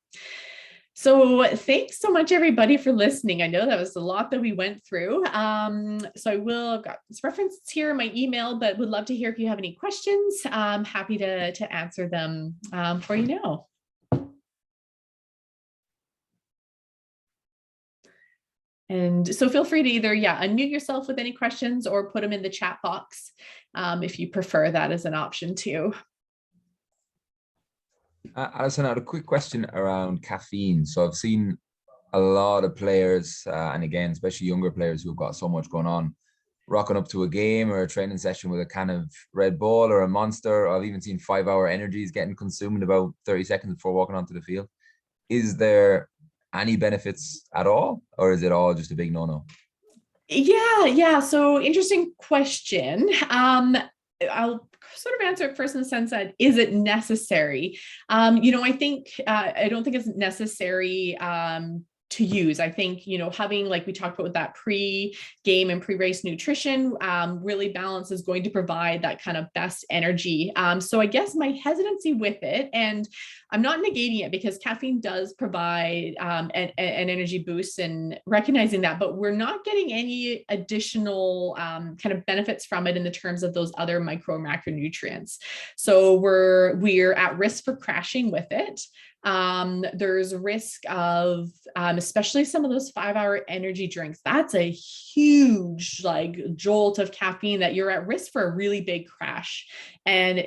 Speaker 1: So thanks so much, everybody, for listening. I know that was a lot that we went through. So I've got this references here in my email, but would love to hear if you have any questions. I'm happy to answer them for you now. And so feel free to either, unmute yourself with any questions or put them in the chat box if you prefer that as an option too.
Speaker 3: Alison, I had a quick question around caffeine. So I've seen a lot of players, and again, especially younger players who've got so much going on, rocking up to a game or a training session with a can of Red Bull or a Monster. I've even seen 5-hour energies getting consumed about 30 seconds before walking onto the field. Is there any benefits at all, or is it all just a big no-no?
Speaker 1: Yeah. So interesting question. I'll sort of answer it first in the sense that, is it necessary? I think, I don't think it's necessary to use. I think, having, like we talked about with that pre-game and pre-race nutrition, really balance is going to provide that kind of best energy. So I guess my hesitancy with it, and I'm not negating it because caffeine does provide an energy boost and recognizing that, but we're not getting any additional kind of benefits from it in the terms of those other micro and macronutrients. So we're at risk for crashing with it. There's a risk of, especially some of those 5-hour energy drinks, that's a huge jolt of caffeine that you're at risk for a really big crash. And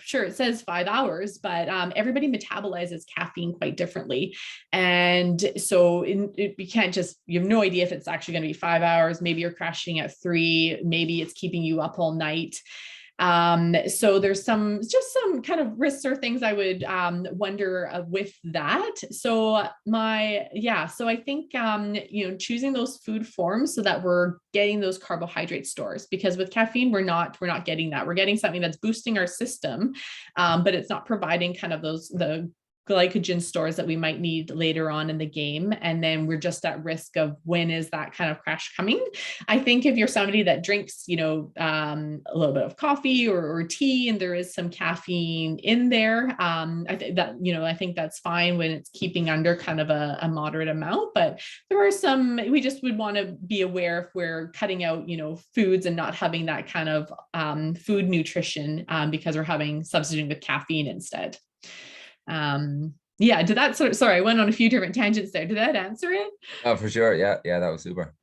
Speaker 1: sure, it says 5 hours, but everybody metabolizes caffeine quite differently. And so you have no idea if it's actually going to be 5 hours. Maybe you're crashing at 3, maybe it's keeping you up all night. So there's just some kind of risks or things I would wonder with that. So I think, choosing those food forms so that we're getting those carbohydrate stores, because with caffeine, we're not getting that. We're getting something that's boosting our system, but it's not providing kind of the glycogen stores that we might need later on in the game. And then we're just at risk of when is that kind of crash coming. I think if you're somebody that drinks, a little bit of coffee or tea, and there is some caffeine in there, I think that's fine when it's keeping under kind of a moderate amount. But there are we just would want to be aware if we're cutting out, foods and not having that kind of food nutrition because we're substituting with caffeine instead. Did that sorry, I went on a few different tangents there. Did that answer it?
Speaker 3: Oh, for sure. Yeah, that was super.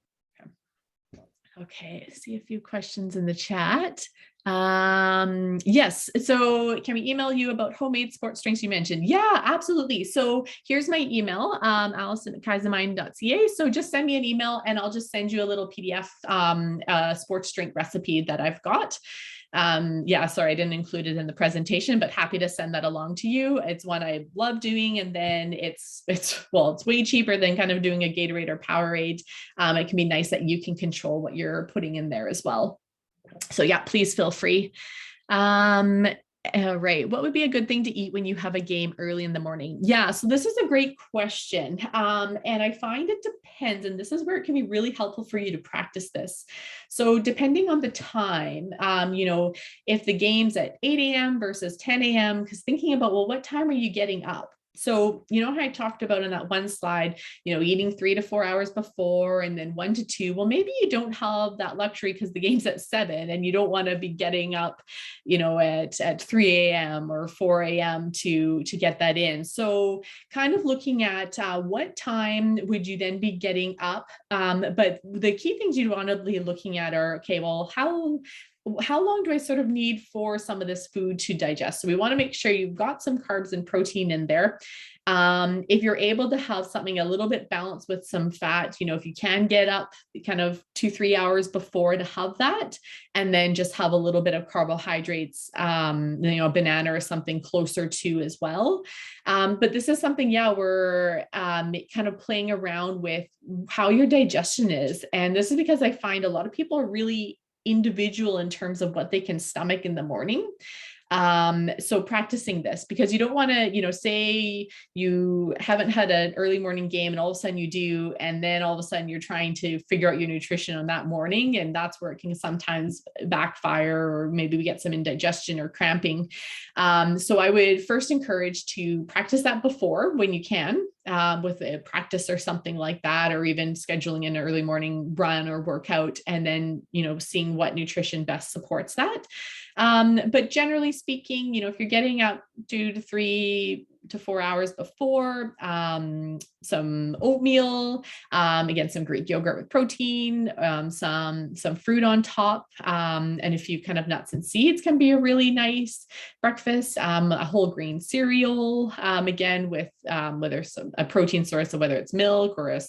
Speaker 1: Okay, see a few questions in the chat. Yes, so can we email you about homemade sports drinks you mentioned? Yeah, absolutely. So here's my email, alison@kaisermind.ca. So just send me an email and I'll just send you a little PDF sports drink recipe that I've got. Sorry, I didn't include it in the presentation, but happy to send that along to you. It's one I love doing. And then it's way cheaper than kind of doing a Gatorade or Powerade. It can be nice that you can control what you're putting in there as well. So yeah, please feel free. Right. What would be a good thing to eat when you have a game early in the morning? Yeah, so this is a great question. And I find it depends, and this is where it can be really helpful for you to practice this. So depending on the time, if the game's at 8 a.m. versus 10 a.m., because thinking about, well, what time are you getting up? So, how I talked about in that one slide, eating 3 to 4 hours before and then 1 to 2. Well, maybe you don't have that luxury because the game's at 7 and you don't want to be getting up, at 3 a.m. or 4 a.m. to get that in. So kind of looking at what time would you then be getting up? But the key things you want to be looking at are, okay, well, how long do I sort of need for some of this food to digest? So we want to make sure you've got some carbs and protein in there. If you're able to have something a little bit balanced with some fat, if you can get up kind of 2-3 hours before to have that, and then just have a little bit of carbohydrates, a banana or something closer to as well. But this is something, we're kind of playing around with how your digestion is. And this is because I find a lot of people are really individual in terms of what they can stomach in the morning. So practicing this, because you don't want to, say you haven't had an early morning game and all of a sudden you do, and then all of a sudden you're trying to figure out your nutrition on that morning. And that's where it can sometimes backfire, or maybe we get some indigestion or cramping. So I would first encourage to practice that before when you can, with a practice or something like that, or even scheduling an early morning run or workout, and then, seeing what nutrition best supports that. But generally speaking, if you're getting up 2 to 3 to 4 hours before, some oatmeal, again, some Greek yogurt with protein, some fruit on top, and a few kind of nuts and seeds can be a really nice breakfast. A whole grain cereal, again, with whether a protein source, so whether it's milk or a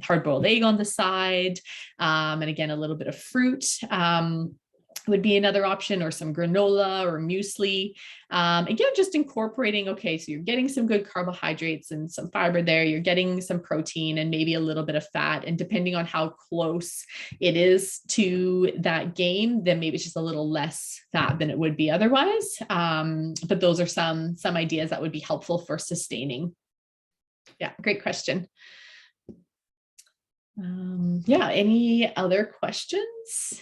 Speaker 1: hard-boiled egg on the side, and again, a little bit of fruit. Would be another option, or some granola or muesli. Again, just incorporating, okay, so you're getting some good carbohydrates and some fiber there, you're getting some protein and maybe a little bit of fat. And depending on how close it is to that game, then maybe it's just a little less fat than it would be otherwise. But those are some ideas that would be helpful for sustaining. Yeah, great question. Any other questions?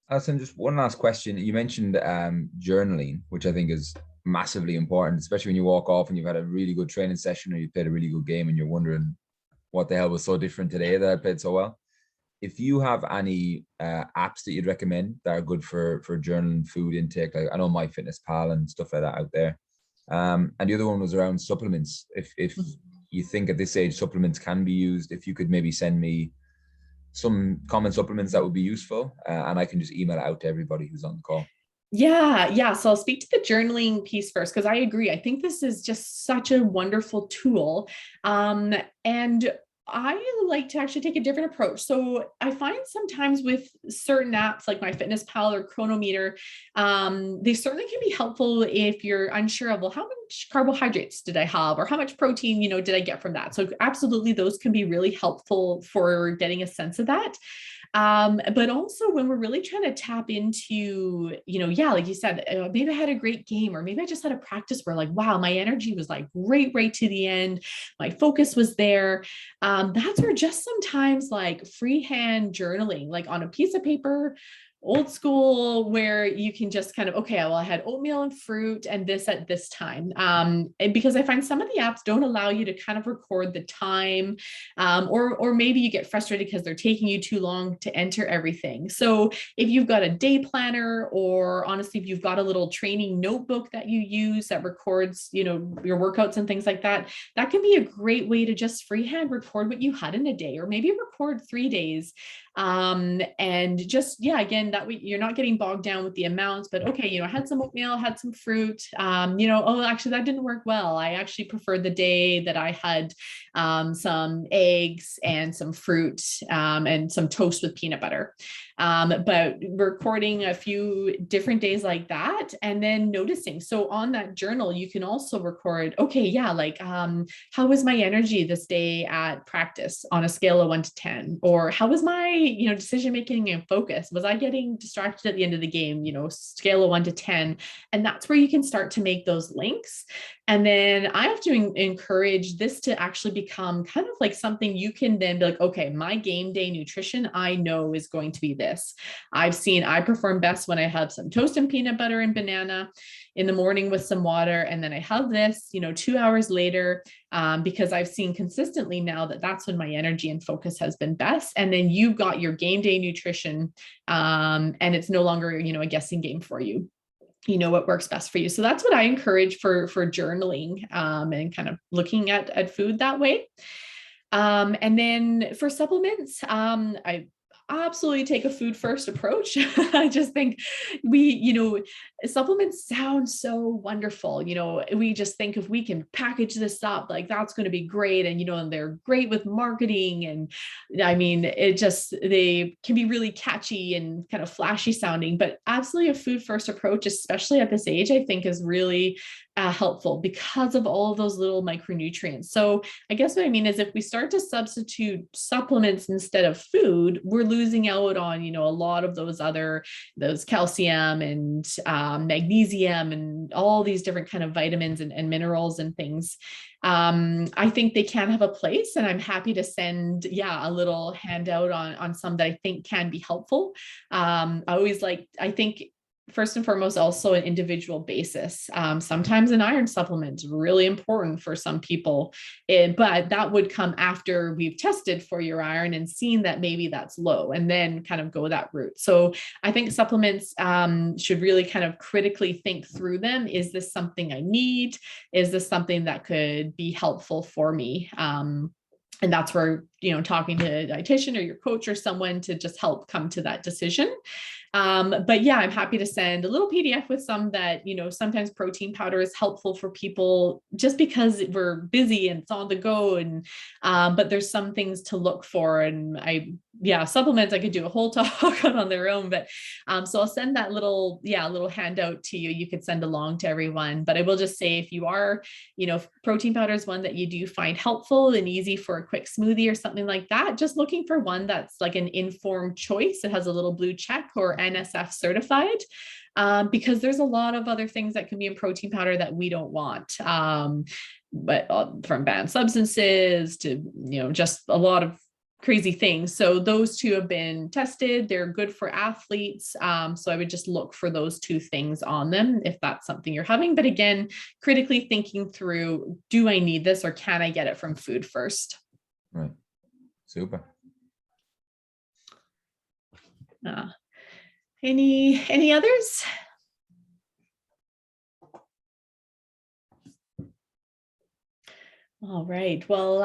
Speaker 3: Alison, just one last question. You mentioned journaling, which I think is massively important, especially when you walk off and you've had a really good training session or you played a really good game and you're wondering what the hell was so different today that I played so well. If you have any apps that you'd recommend that are good for journaling food intake, like I know MyFitnessPal and stuff like that out there. And the other one was around supplements. If you think at this age supplements can be used, if you could maybe send me some common supplements that would be useful, and I can just email it out to everybody who's on the call.
Speaker 1: Yeah. So I'll speak to the journaling piece first, because I agree. I think this is just such a wonderful tool. And I like to actually take a different approach. So I find sometimes with certain apps like MyFitnessPal or Chronometer, they certainly can be helpful if you're unsure of, well, how much carbohydrates did I have, or how much protein, did I get from that? So absolutely, those can be really helpful for getting a sense of that. But also when we're really trying to tap into, yeah, like you said, maybe I had a great game, or maybe I just had a practice where like, wow, my energy was like great right to the end. My focus was there. That's where just sometimes like freehand journaling, like on a piece of paper, old school, where you can just kind of, okay, well, I had oatmeal and fruit and this at this time. And because I find some of the apps don't allow you to kind of record the time, or maybe you get frustrated because they're taking you too long to enter everything. So if you've got a day planner, or honestly, if you've got a little training notebook that you use that records, your workouts and things like that, that can be a great way to just freehand record what you had in a day, or maybe record 3 days. And just, yeah, again, that way you're not getting bogged down with the amounts, but okay, I had some oatmeal, had some fruit, oh, actually that didn't work well. I actually preferred the day that I had some eggs and some fruit, and some toast with peanut butter. But recording a few different days like that, and then noticing. So on that journal, you can also record, okay, yeah, like, how was my energy this day at practice on a scale of 1 to 10? Or how was my, decision-making and focus? Was I getting distracted at the end of the game, scale of 1 to 10? And that's where you can start to make those links. And then I have to encourage this to actually become kind of like something you can then be like, okay, my game day nutrition, I know is going to be this. I perform best when I have some toast and peanut butter and banana in the morning with some water. And then I have this, 2 hours later, because I've seen consistently now that that's when my energy and focus has been best. And then you've got your game day nutrition, and it's no longer, a guessing game for you. You know what works best for you. So that's what I encourage for journaling, and kind of looking at food that way. And then for supplements, I absolutely take a food first approach. I just think supplements sound so wonderful. We just think if we can package this up, like that's going to be great. And, and they're great with marketing. And I mean, they can be really catchy and kind of flashy sounding, but absolutely a food first approach, especially at this age, I think is really helpful because of all of those little micronutrients. So I guess what I mean is if we start to substitute supplements instead of food, we're losing out on, a lot of those calcium and magnesium and all these different kind of vitamins and minerals and things. I think they can have a place, and I'm happy to send, a little handout on some that I think can be helpful. I think first and foremost, also an individual basis. Sometimes an iron supplement is really important for some people, but that would come after we've tested for your iron and seen that maybe that's low, and then kind of go that route. So I think supplements should really kind of critically think through them. Is this something I need? Is this something that could be helpful for me? And that's where, talking to a dietitian or your coach or someone to just help come to that decision. But yeah, I'm happy to send a little PDF with some that, sometimes protein powder is helpful for people just because we're busy and it's on the go. And, but there's some things to look for. And supplements, I could do a whole talk on their own, but, so I'll send that little handout to you. You could send along to everyone, but I will just say, if you are, if protein powder is one that you do find helpful and easy for a quick smoothie or something like that, just looking for one that's like an informed choice. It has a little blue check or NSF certified, because there's a lot of other things that can be in protein powder that we don't want. But from banned substances to, just a lot of crazy things. So those two have been tested. They're good for athletes. So I would just look for those two things on them if that's something you're having. But again, critically thinking through, do I need this or can I get it from food first?
Speaker 3: Right. Super.
Speaker 1: Any others? All right. Well,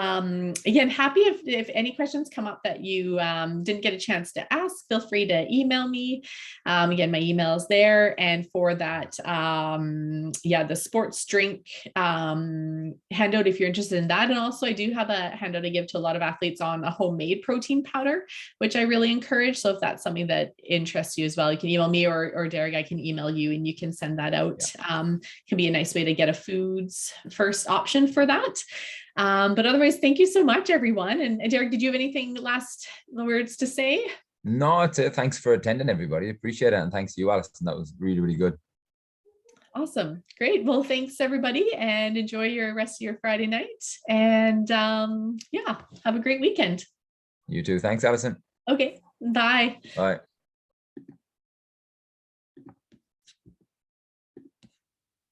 Speaker 1: again, happy if any questions come up that you didn't get a chance to ask, feel free to email me. Again, my email is there. And for that, the sports drink handout handout if you're interested in that. And also I do have a handout I give to a lot of athletes on a homemade protein powder, which I really encourage. So if that's something that interests you as well, you can email me or Derek, I can email you and you can send that out. Can be a nice way to get a foods first option for that. But otherwise, thank you so much, everyone. And Derek, did you have anything last words to say?
Speaker 3: No, it's it. Thanks for attending, everybody. Appreciate it. And thanks to you, Alison. That was really, really good.
Speaker 1: Awesome. Great. Well, thanks everybody, and enjoy your rest of your Friday night. And yeah, have a great weekend.
Speaker 3: You too. Thanks, Alison.
Speaker 1: Okay. Bye.
Speaker 3: Bye.